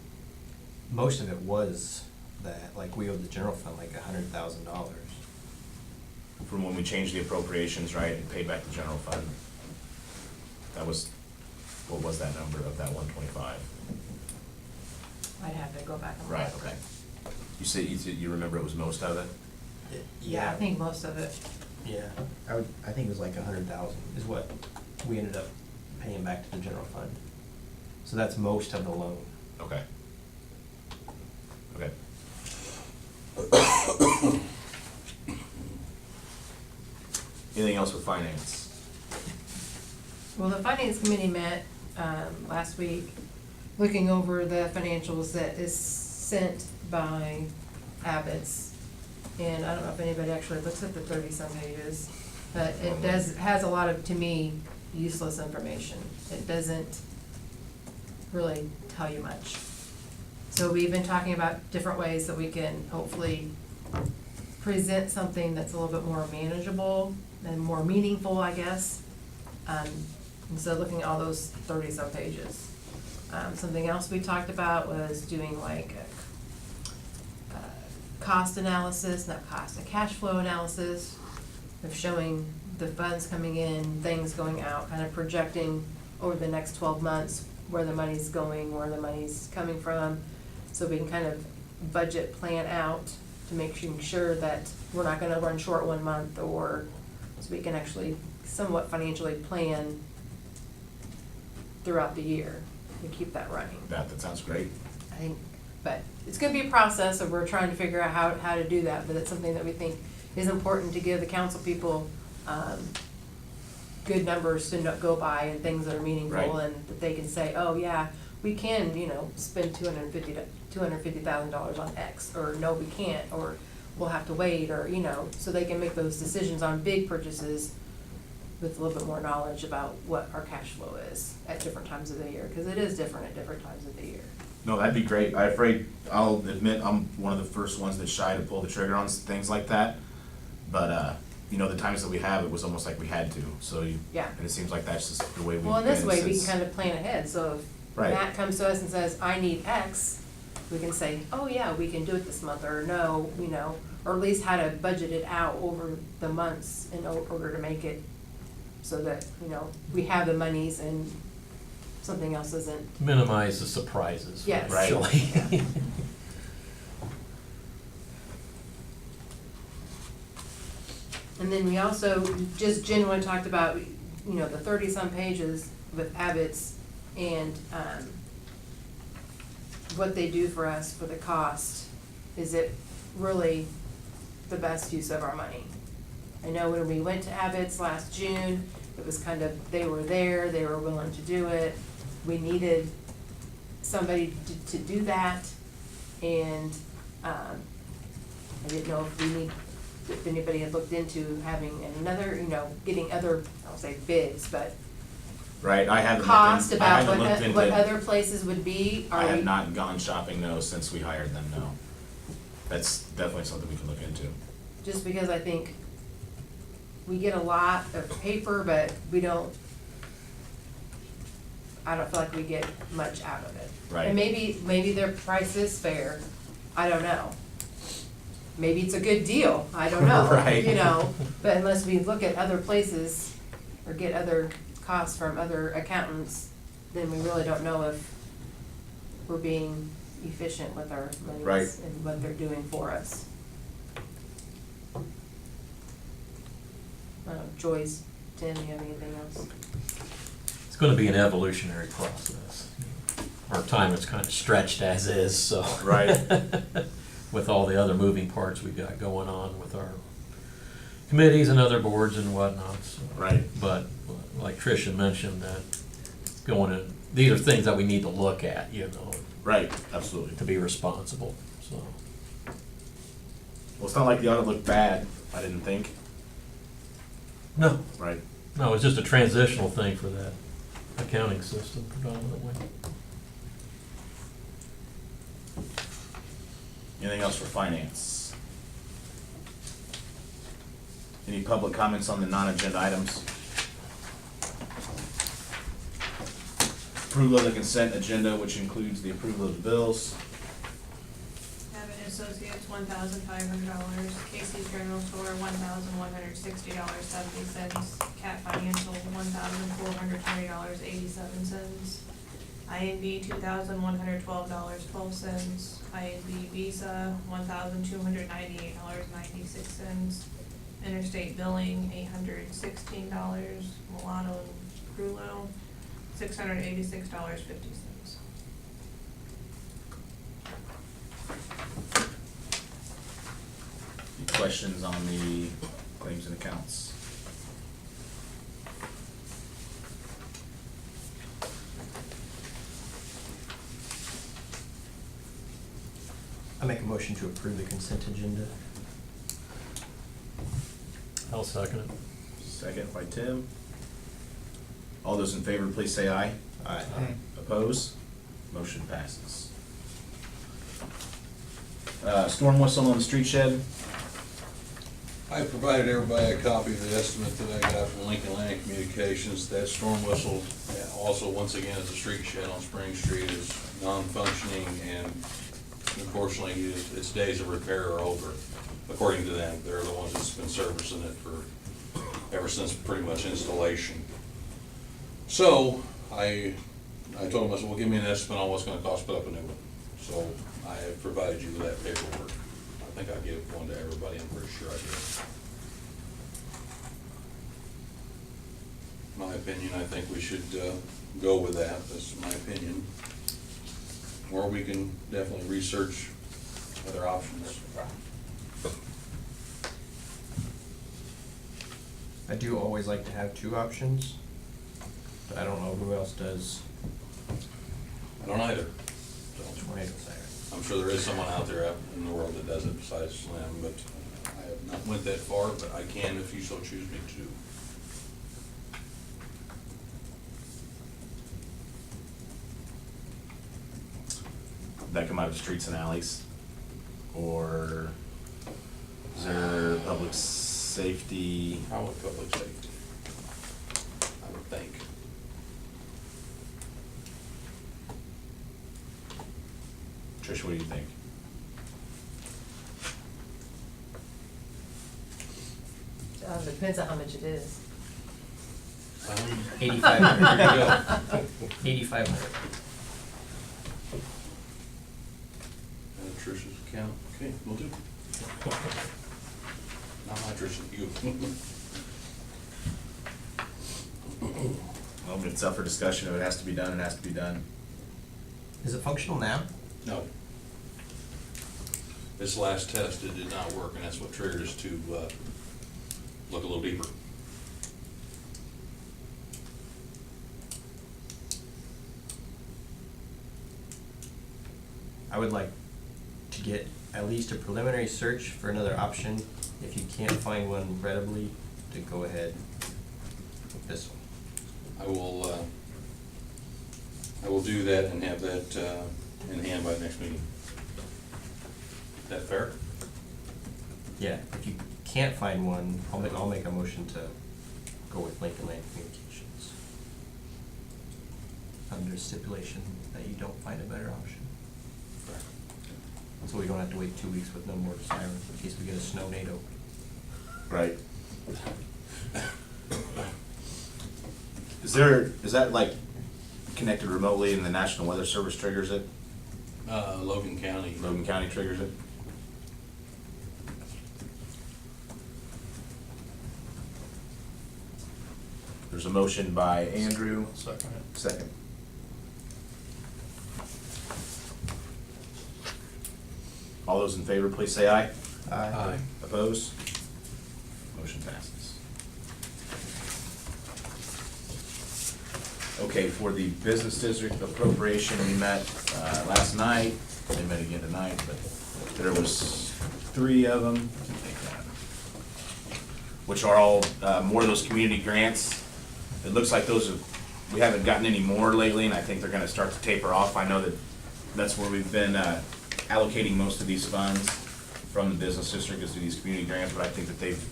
Most of it was that, like, we owed the general fund like $100,000. From when we changed the appropriations, right, and paid back the general fund? That was, what was that number of that 125? I'd have to go back and look. Right, okay. You said you remember it was most of it? Yeah, I think most of it. Yeah, I think it was like 100,000 is what we ended up paying back to the general fund. So that's most of the loan. Okay. Okay. Anything else with finance? Well, the finance committee met last week, looking over the financials that is sent by Abbott's. And I don't know if anybody actually looks at the 30-some pages, but it has a lot of, to me, useless information. It doesn't really tell you much. So we've been talking about different ways that we can hopefully present something that's a little bit more manageable and more meaningful, I guess. Instead of looking at all those 30-some pages. Something else we talked about was doing like a cost analysis, not cost, a cash flow analysis of showing the funds coming in, things going out, kind of projecting over the next 12 months where the money's going, where the money's coming from, so we can kind of budget plan out to make sure that we're not gonna run short 1 month, or so we can actually somewhat financially plan throughout the year and keep that running. That sounds great. I think, but it's gonna be a process, and we're trying to figure out how to do that, but it's something that we think is important to give the council people, good numbers to go by and things that are meaningful, Right. and that they can say, oh, yeah, we can, spend $250,000 on X, or no, we can't, or we'll have to wait, or, so they can make those decisions on big purchases with a little bit more knowledge about what our cash flow is at different times of the year, because it is different at different times of the year. No, that'd be great. I'll admit, I'm one of the first ones that's shy to pull the trigger on things like that. But, the times that we have, it was almost like we had to, so Yeah. and it seems like that's just the way we've been Well, in this way, we can since- kind of plan ahead, so if Right. Matt comes to us and says, I need X, we can say, oh, yeah, we can do it this month, or no, or at least how to budget it out over the months in order to make it so that, we have the monies and something else isn't. Minimize the surprises. Yes. Right. Actually. And then we also just generally talked about, the 30-some pages with Abbott's and, what they do for us for the cost. Is it really the best use of our money? I know when we went to Abbott's last June, it was kind of, they were there, they were willing to do it. We needed somebody to do that, and, I didn't know if anybody had looked into having another, getting other, I don't say bids, but Right, I haven't cost looked in, I about haven't looked into. what other places would be. I Are have we, not gone shopping, no, since we hired them, no. That's definitely something we can look into. just because I think we get a lot of paper, but I don't feel like we get much out of it. Right. And maybe their price is fair, I don't know. Maybe it's a good deal, I don't know. Right. But unless we look at other places or get other costs from other accountants, then we really don't know if we're being efficient with our monies Right. and what they're doing for us. Joyce, Tim, you have anything else? It's gonna be an evolutionary process. Our time is kind of stretched as is, so. Right. With all the other moving parts we've got going on with our committees and other boards and whatnot, so. Right. But like Tricia mentioned, that these are things that we need to look at, you know, Right, absolutely. to be responsible, so. Well, it's not like the audit looked bad, I didn't think. No, Right. no, it's just a transitional thing for that accounting system predominantly. Anything else for finance? Any public comments on the non-agenda items? Approval of the consent agenda, which includes the approval of the bills. Abbott Associates, $1,500. Casey's General Store, $1,160.70. Cat Financial, $1,420.87. INB, $2,112.12. INB Visa, $1,298.96. Interstate Billing, $816. Milano and Crulo, $686.50. Any questions on the claims and accounts? I make a motion to approve the consent agenda. I'll second it. Second by Tim. All those in favor, please say aye. Aye. Oppose? Motion passes. Storm whistle on the street shed. I provided everybody a copy of the estimate that I got from Lincoln Land Communications. That storm whistle, also, once again, is a street shed on Spring Street, is non-functioning, and unfortunately, its days of repair are over, according to them. They're the ones that's been servicing it ever since pretty much installation. So, I told them, I said, well, give me an estimate on what's gonna cost to put up a new one. So, I have provided you with that paperwork. I think I gave one to everybody, I'm pretty sure I did. My opinion, I think we should go with that, that's my opinion. Or we can definitely research other options. I do always like to have two options, but I don't know who else does. I don't either. Tornado siren. I'm sure there is someone out there out in the world that does it besides Slim, but I have not went that far, but I can if you so choose me to. That come out of streets and alleys? Or is there public safety? Probably public safety, I would think. Trish, what do you think? Depends on how much it is. 8,500. There you go. 8,500. And Trish's account, okay, we'll do. Not my Trish, you. Well, if it's up for discussion, if it has to be done, it has to be done. Is it functional now? No. This last test, it did not work, and that's what triggered us to look a little deeper. I would like to get at least a preliminary search for another option. If you can't find one readily, to go ahead with this one. I will do that and have that in hand by the next meeting. Is that fair? Yeah, if you can't find one, I'll make a motion to go with Lincoln Land Communications. Under stipulation that you don't find a better option. So we don't have to wait 2 weeks with no more sirens in case we get a snow-nado. Right. Is that like connected remotely and the National Weather Service triggers it? Logan County. Logan County triggers it. There's a motion by Andrew. Second. All those in favor, please say aye. Aye. Opposed? Motion passes. Okay, for the business district appropriation, we met last night, they met again tonight, but there was 3 of them, which are all more of those community grants. It looks like we haven't gotten any more lately, and I think they're gonna start to taper off. I know that that's where we've been allocating most of these funds from the business district is to these community grants, but I think that they've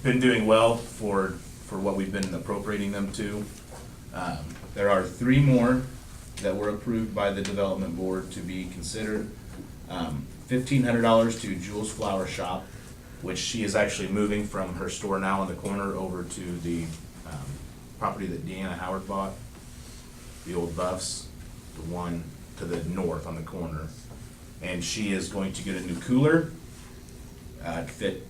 been doing well for what we've been appropriating them to. There are 3 more that were approved by the development board to be considered. $1,500 to Jules Flower Shop, which she is actually moving from her store now in the corner over to the property that Deanna Howard bought, the old Buffs, the one to the north on the corner. And she is going to get a new cooler, fit,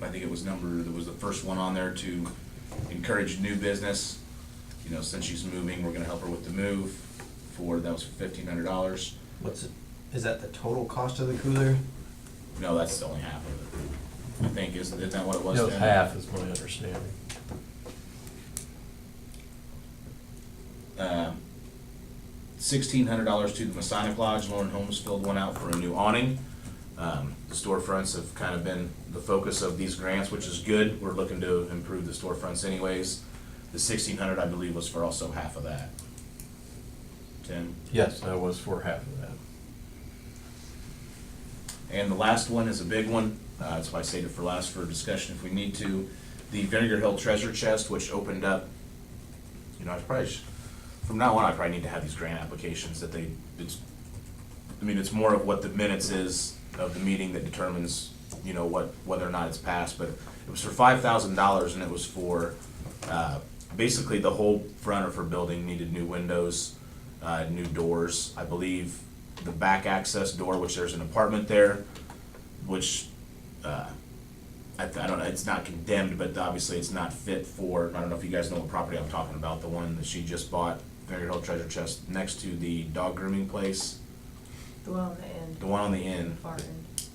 I think it was the first one on there to encourage new business. You know, since she's moving, we're gonna help her with the move that was $1,500. What's it, is that the total cost of the cooler? No, that's only half of it. I think, isn't that what it was? It was Tim? half is my understanding. $1,600 to the Masonic Lodge. Lauren Holmes filled one out for a new awning. The storefronts have kind of been the focus of these grants, which is good. We're looking to improve the storefronts anyways. The $1,600, I believe, was for also half of that. Tim? Yes, that was for half of that. And the last one is a big one. That's why I saved it for last for discussion if we need to. The Vinegar Hill Treasure Chest, which opened up, you know, from now on, I probably need to have these grant applications that it's more of what the minutes is of the meeting that determines, you know, whether or not it's passed, but it was for $5,000 and it was for, basically the whole front of her building needed new windows, new doors. I believe the back access door, which there's an apartment there, which, I don't know, it's not condemned, but obviously it's not fit for, I don't know if you guys know what property I'm talking about, the one that she just bought, Vinegar Hill Treasure Chest, next to the dog grooming place. The one on the end. The one on the end Far end.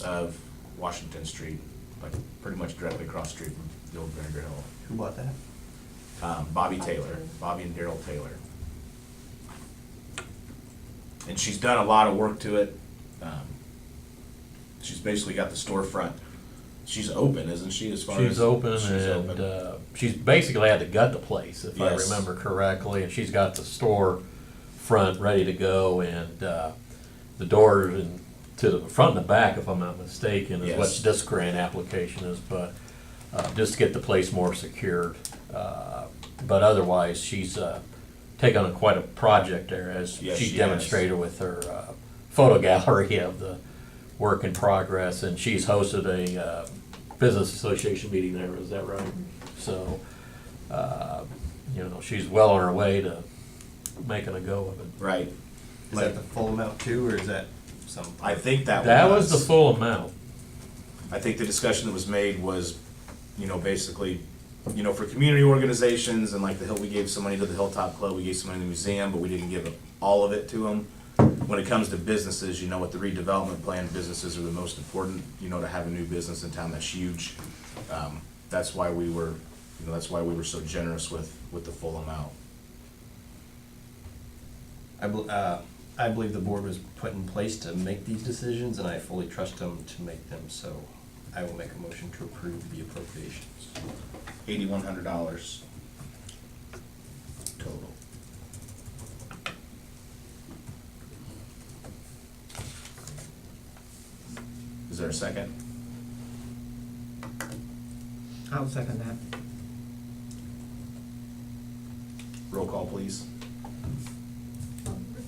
of Washington Street, like pretty much directly across the street from the old Vinegar Hill. Who bought that? Bobby Taylor, Bobby and Daryl Taylor. And she's done a lot of work to it. She's basically got the storefront. She's open, isn't she, as far as? She's open, She's and open. she's basically had to gut the place, if I Yes. remember correctly, and she's got the store front ready to go, and the door to the front and the back, if I'm not mistaken, is what Yes. this grant application is, but just to get the place more secured. But otherwise, she's taken on quite a project there, as Yes, she she demonstrated with her photo gallery of the work in progress, and she's hosted a business association meeting there, is that right? So, you know, she's well on her way to making a go of it. Right. Is that the full amount too, or is that some? I think that Was the full amount. I think the discussion that was made was, you know, basically, you know, for community organizations and like the Hill, we gave some money to the Hilltop Club, we gave some money to the museum, but we didn't give all of it to them. When it comes to businesses, you know, with the redevelopment plan, businesses are the most important, you know, to have a new business in town, that's huge. That's why we were, you know, that's why we were so generous with the full amount. I believe the board was put in place to make these decisions, and I fully trust them to make them, so I will make a motion to approve the appropriations. $8,100 total. Is there a second? I'll second that. Roll call, please.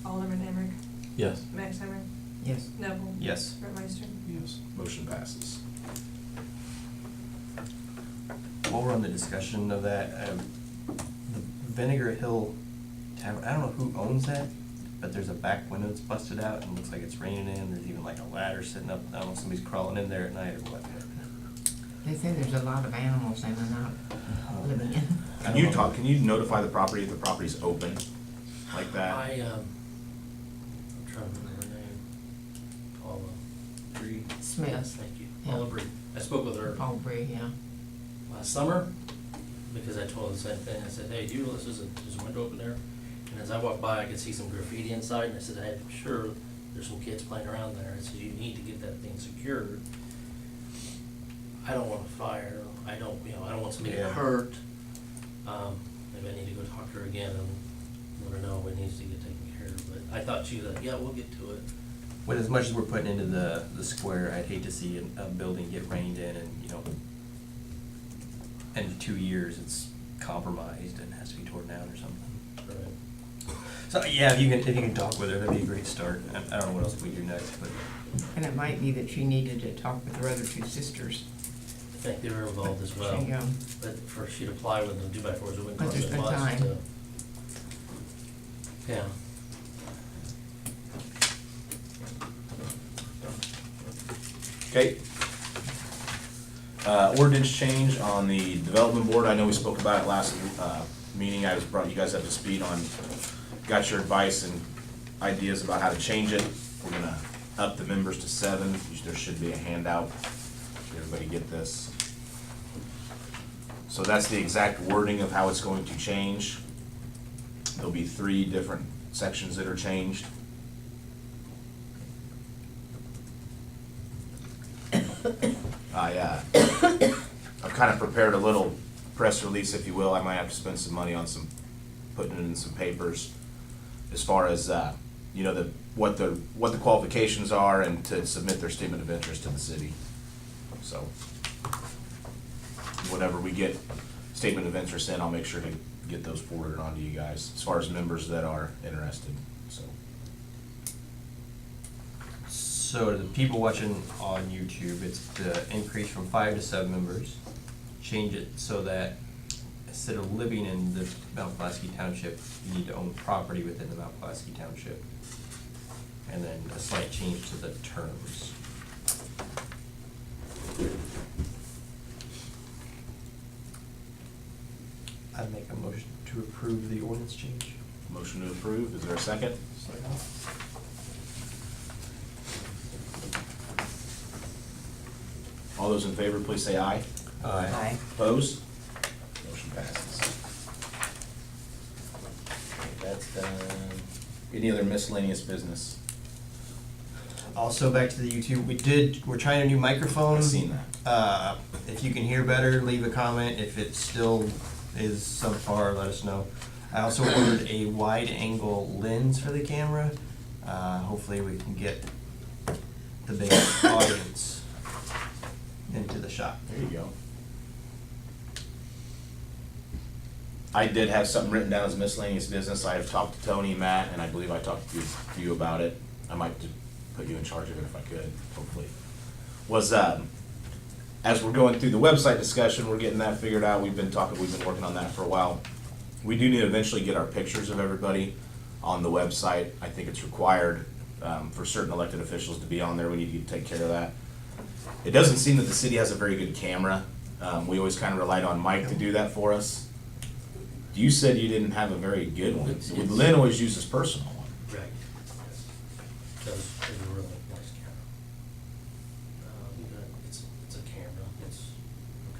Alderman Emmerich, Yes. Maxheimer, Yes. Neville. Yes. Burmeister. Yes. Motion passes. While we're on the discussion of that, the Vinegar Hill Tavern, I don't know who owns that, but there's a back window that's busted out and looks like it's raining in. There's even like a ladder sitting up. I don't know if somebody's crawling in there at night or what. They say there's a lot of animals in and out living in. Can you notify the property if the property's open like that? I'm trying to remember her name. Paula Bree. Smith. Yes, thank you. Yeah. Paula Bree. I spoke with her Oh, Bree, yeah. last summer, because I told her the same thing. I said, hey, do you realize there's a window open there? And as I walked by, I could see some graffiti inside, and I said, hey, I'm sure there's some kids playing around there. I said, you need to get that thing secured. I don't want a fire. I don't want somebody to get hurt. Maybe I need to go talk to her again and let her know it needs to get taken care of. But I thought she was like, yeah, we'll get to it. But as much as we're putting into the square, I'd hate to see a building get rained in and, in 2 years it's compromised and has to be torn down or something. Right. So, yeah, if you can talk with her, that'd be a great start. I don't know what else we do next, but. And it might be that she needed to talk with her other two sisters. I think they were involved as well. She, But for she'd apply with the 2x4s, it wouldn't But cost there's as been much. time. Yeah. Okay. Ordinance change on the development board. I know we spoke about it last meeting. I just brought you guys up to speed on, got your advice and ideas about how to change it. We're gonna up the members to 7. There should be a handout. Everybody get this. So that's the exact wording of how it's going to change. There'll be 3 different sections that are changed. I've kind of prepared a little press release, if you will. I might have to spend some money on putting it in some papers as far as, what the qualifications are and to submit their statement of interest to the city. So, whenever we get statement of interest in, I'll make sure to get those forwarded on to you guys, as far as members that are interested, so. So to the people watching on YouTube, it's the increase from 5 to 7 members. Change it so that instead of living in the Mount Pulaski Township, you need to own property within the Mount Pulaski Township. And then a slight change to the terms. I'd make a motion to approve the ordinance change. Motion to approve, is there a second? All those in favor, please say aye. Aye. Opposed? Motion passes. That's done. Any other miscellaneous business? Also, back to the YouTube, we're trying a new microphone. I've seen that. If you can hear better, leave a comment. If it still is subpar, let us know. I also ordered a wide angle lens for the camera. Hopefully we can get the biggest audience into the shot. There you go. I did have something written down as miscellaneous business. I have talked to Tony, Matt, and I believe I talked to you about it. I might put you in charge of it if I could, hopefully. As we're going through the website discussion, we're getting that figured out. We've been working on that for a while. We do need to eventually get our pictures of everybody on the website. I think it's required for certain elected officials to be on there. We need to take care of that. It doesn't seem that the city has a very good camera. We always kind of relied on Mike to do that for us. You said you didn't have a very good one. Lynn always uses personal one. Right. Does a really nice camera. It's a camera. It's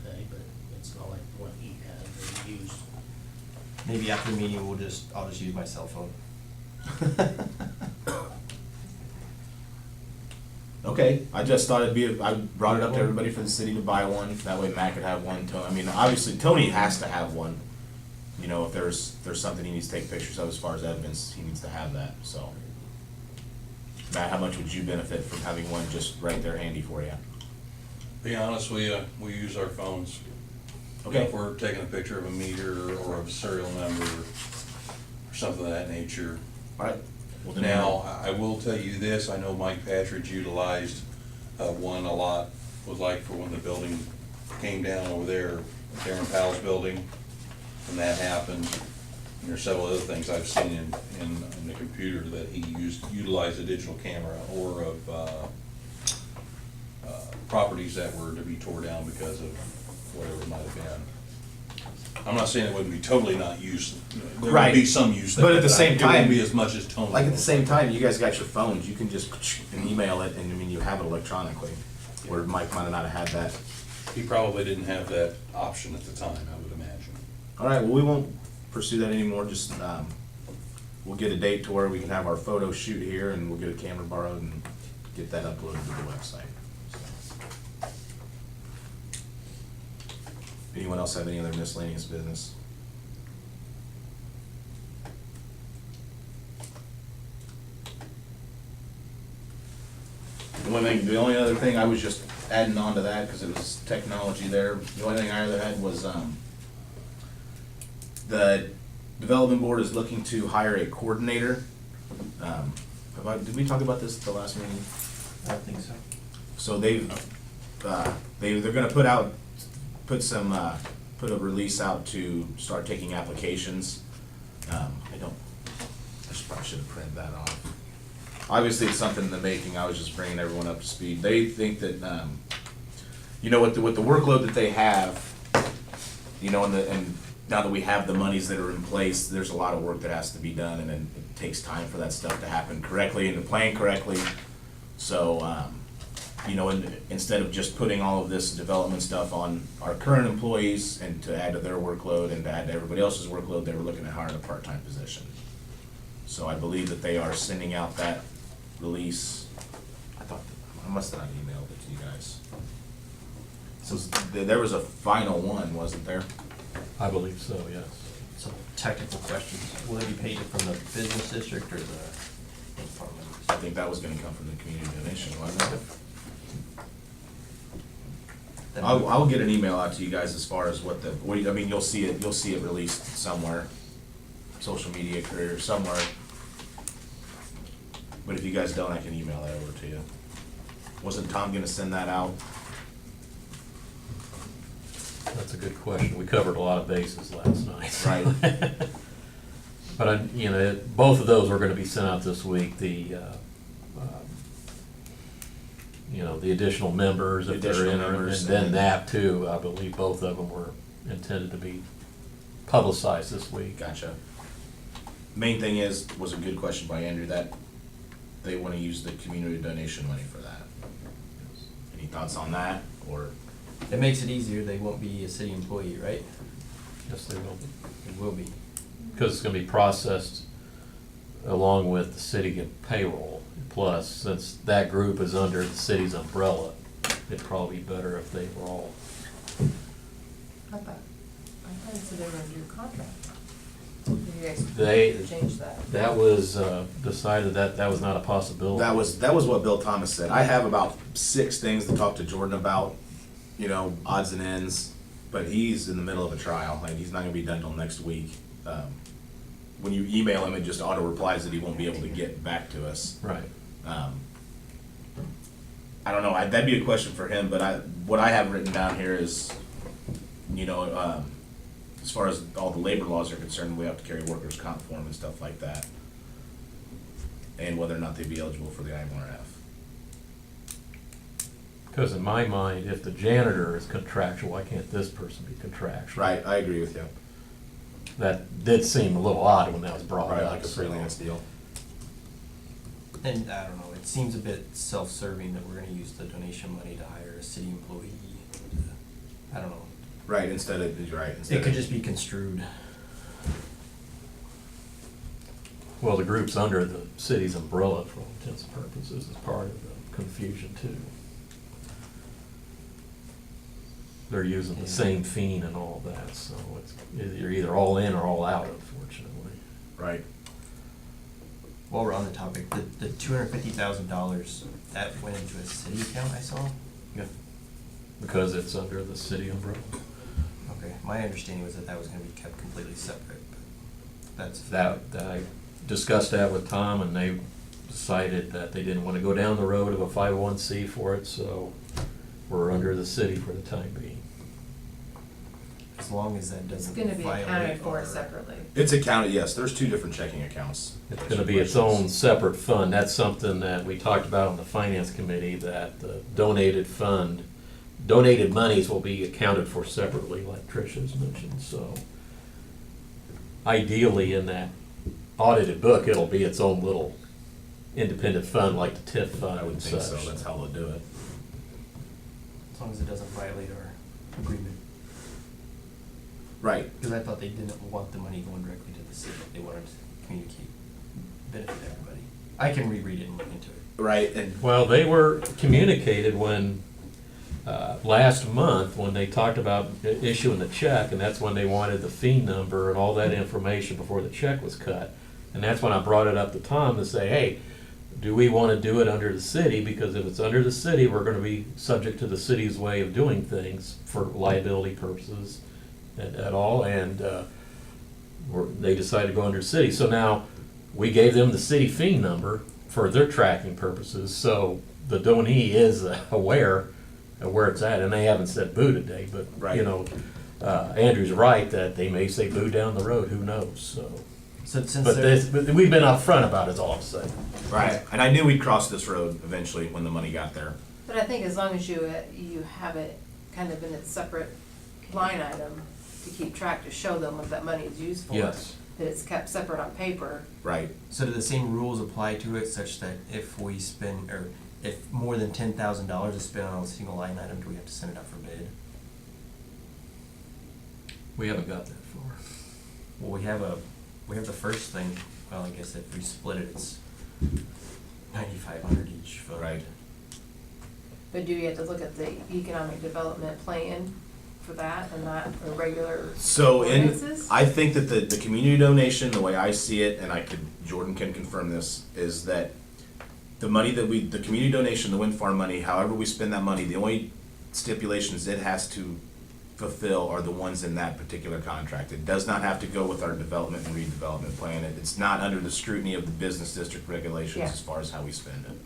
okay, but it's not like the one he had that he used. Maybe after the meeting, I'll just use my cell phone. Okay, I just thought I brought it up to everybody for the city to buy one. That way Matt could have one. I mean, obviously Tony has to have one. You know, if there's something he needs to take pictures of as far as evidence, he needs to have that, so. Matt, how much would you benefit from having one just right there handy for you? Be honest, we use our phones. Okay. If we're taking a picture of a meter or of a serial number or something of that nature. All right. Well, then Now, I will tell you this, I know Mike Patridge utilized one a lot, was like for when the building came down over there, Darren Powell's building, when that happened. there's several other things I've seen in the computer that he utilized a digital camera, or of properties that were to be tore down because of whatever it might have been. I'm not saying it wouldn't be totally not used. There would Right. be some use. But at the same It time, wouldn't be as much as Tony. Like at the same time, you guys got your phones, you can just and email it, and I mean, you have it electronically. Where Mike might not have had that. He probably didn't have that option at the time, I would imagine. All right, well, we won't pursue that anymore, just, we'll get a date to where we can have our photo shoot here, and we'll get a camera borrowed and get that uploaded to the website. Anyone else have any other miscellaneous business? The only other thing, I was just adding on to that, because it was technology there, the only thing I other had was, the development board is looking to hire a coordinator. Did we talk about this at the last meeting? I don't think so. So they're gonna put a release out to start taking applications. Probably should have printed that off. Obviously, it's something in the making, I was just bringing everyone up to speed. They think that, with the workload that they have, and now that we have the monies that are in place, there's a lot of work that has to be done, and then it takes time for that stuff to happen correctly and to plan correctly. So, and instead of just putting all of this development stuff on our current employees and to add to their workload and to add to everybody else's workload, they were looking at hiring a part-time position. So I believe that they are sending out that release. I must have not emailed it to you guys. So there was a final one, wasn't there? I believe so, yes. Some technical questions. Will it be paid from the business district or the department? I think that was gonna come from the community donation, wasn't it? I'll get an email out to you guys as far as you'll see it released somewhere, social media career, somewhere. But if you guys don't, I can email that over to you. Wasn't Tom gonna send that out? That's a good question. We covered a lot of bases last night. Right. But, both of those are gonna be sent out this week. The additional members, if they're in, Additional members, and then and- that too, I believe both of them were intended to be publicized this week. Gotcha. Main thing was a good question by Andrew, that they wanna use the community donation money for that. Any thoughts on that, or? It makes it easier, they won't be a city employee, right? Yes, they will be. It will be. Because it's gonna be processed along with the city payroll. Plus, since that group is under the city's umbrella, it'd probably be better if they were all. I thought it said they were under your contract. You guys They, changed that. that was decided that was not a possibility. That was what Bill Thomas said. I have about 6 things to talk to Jordan about, odds and ends, but he's in the middle of a trial, and he's not gonna be done till next week. When you email him, it just auto replies that he won't be able to get back to us. Right. I don't know, that'd be a question for him, but what I have written down here is, as far as all the labor laws are concerned, we have to carry workers' comp form and stuff like that. And whether or not they'd be eligible for the IMRF. Because in my mind, if the janitor is contractual, why can't this person be contractual? Right, I agree with you. That did seem a little odd when that was brought Right, up. like a freelance deal. And I don't know, it seems a bit self-serving that we're gonna use the donation money to hire a city employee. I don't know. Right, instead of. It could just be construed. Well, the group's under the city's umbrella for all intents and purposes is part of the confusion too. They're using the same fiend and all that, so you're either all in or all out, unfortunately. Right. While we're on the topic, the $250,000, that went into a city account, I saw? Because it's under the city umbrella. Okay, my understanding was that was gonna be kept completely separate, but that's. That I discussed that with Tom, and they decided that they didn't want to go down the road of a 501c for it, so we're under the city for the time being. as long as that It's doesn't gonna be accounted violate for our- separately. It's accounted, yes, there's two different checking accounts. It's gonna be its own separate fund. That's something that we talked about on the finance committee, that the donated fund, donated monies will be accounted for separately, like Tricia has mentioned, so. Ideally, in that audited book, it'll be its own little independent fund, like the TIF fund I would and think such. so, that's how they'll do it. As long as it doesn't violate our agreement. Right. Because I thought they didn't want the money going directly to the city. They wanted to communicate, benefit everybody. I can reread it and look into it. Right, and Well, they were communicated when, last month, when they talked about issuing the check, and that's when they wanted the fee number and all that information before the check was cut. And that's when I brought it up to Tom to say, hey, do we want to do it under the city? Because if it's under the city, we're going to be subject to the city's way of doing things for liability purposes at all. And they decided to go under the city. So now we gave them the city fee number for their tracking purposes. So the donee is aware of where it's at. And they haven't said boo today, but, Right. you know, Andrew's right that they may say boo down the road. Who knows? So. So since But they're- but we've been upfront about it, is all I'm saying. right, and I knew we'd cross this road eventually when the money got there. But I think as long as you have it kind of in its separate line item to keep track, to show them what that money is used for. Yes. That it's kept separate on paper. Right. So do the same rules apply to it such that if we spend, or if more than $10,000 is spent on a single line item, do we have to send it out for bid? We haven't got that far. Well, we have the first thing, well, I guess if we split it, it's 9,500 each vote. Right. But do you have to look at the economic development plan for that and not a regular So ordinances? I think that the community donation, the way I see it, and Jordan can confirm this, is that the money that the community donation, the wind farm money, however we spend that money, the only stipulations it has to fulfill are the ones in that particular contract. It does not have to go with our development and redevelopment plan. It's not under the scrutiny of the business district regulations Yeah. as far as how we spend it.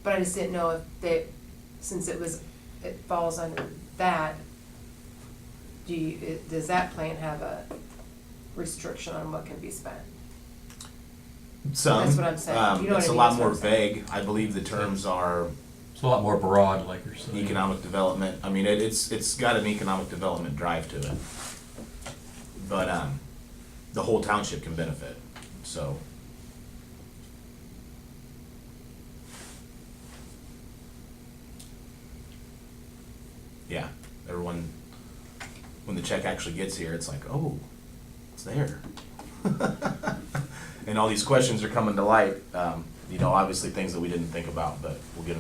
But I just didn't know if since it falls under that, does that plan have a restriction on what can be spent? Some. That's what I'm saying. You know what It's I a mean? lot That's what more I'm saying. vague. I believe the terms are It's a lot more broad, like you're saying. economic development. I mean, it's got an economic development drive to it. But, the whole township can benefit, so. Yeah, everyone, when the check actually gets here, it's like, oh, it's there. And all these questions are coming to light, you know, obviously things that we didn't think about, but we'll get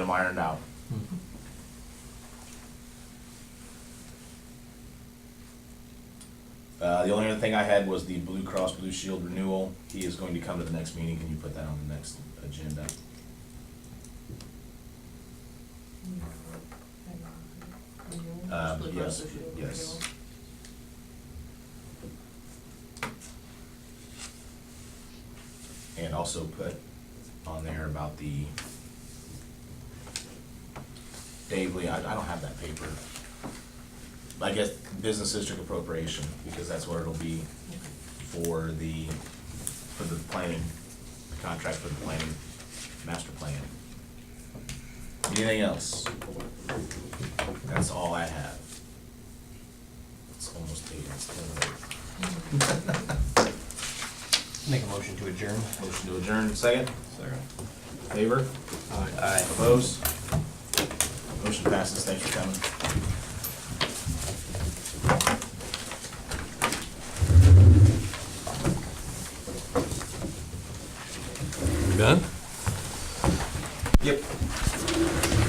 them ironed out. Mhm. The only other thing I had was the Blue Cross Blue Shield renewal. He is going to come to the next meeting. Can you put that on the next agenda? Blue Cross Yes, Blue Shield yes. renewal. And also put on there about the Dave Lee, I don't have that paper. I guess business district appropriation, because that's where it'll be for the planning, contract for the planning, master plan. Anything else? That's all I have. It's almost 8, it's 10:08. Make a motion to adjourn. Motion to adjourn, second? Second. Favor? Aye. Opposed? Motion passes, thanks for coming. You done? Yep.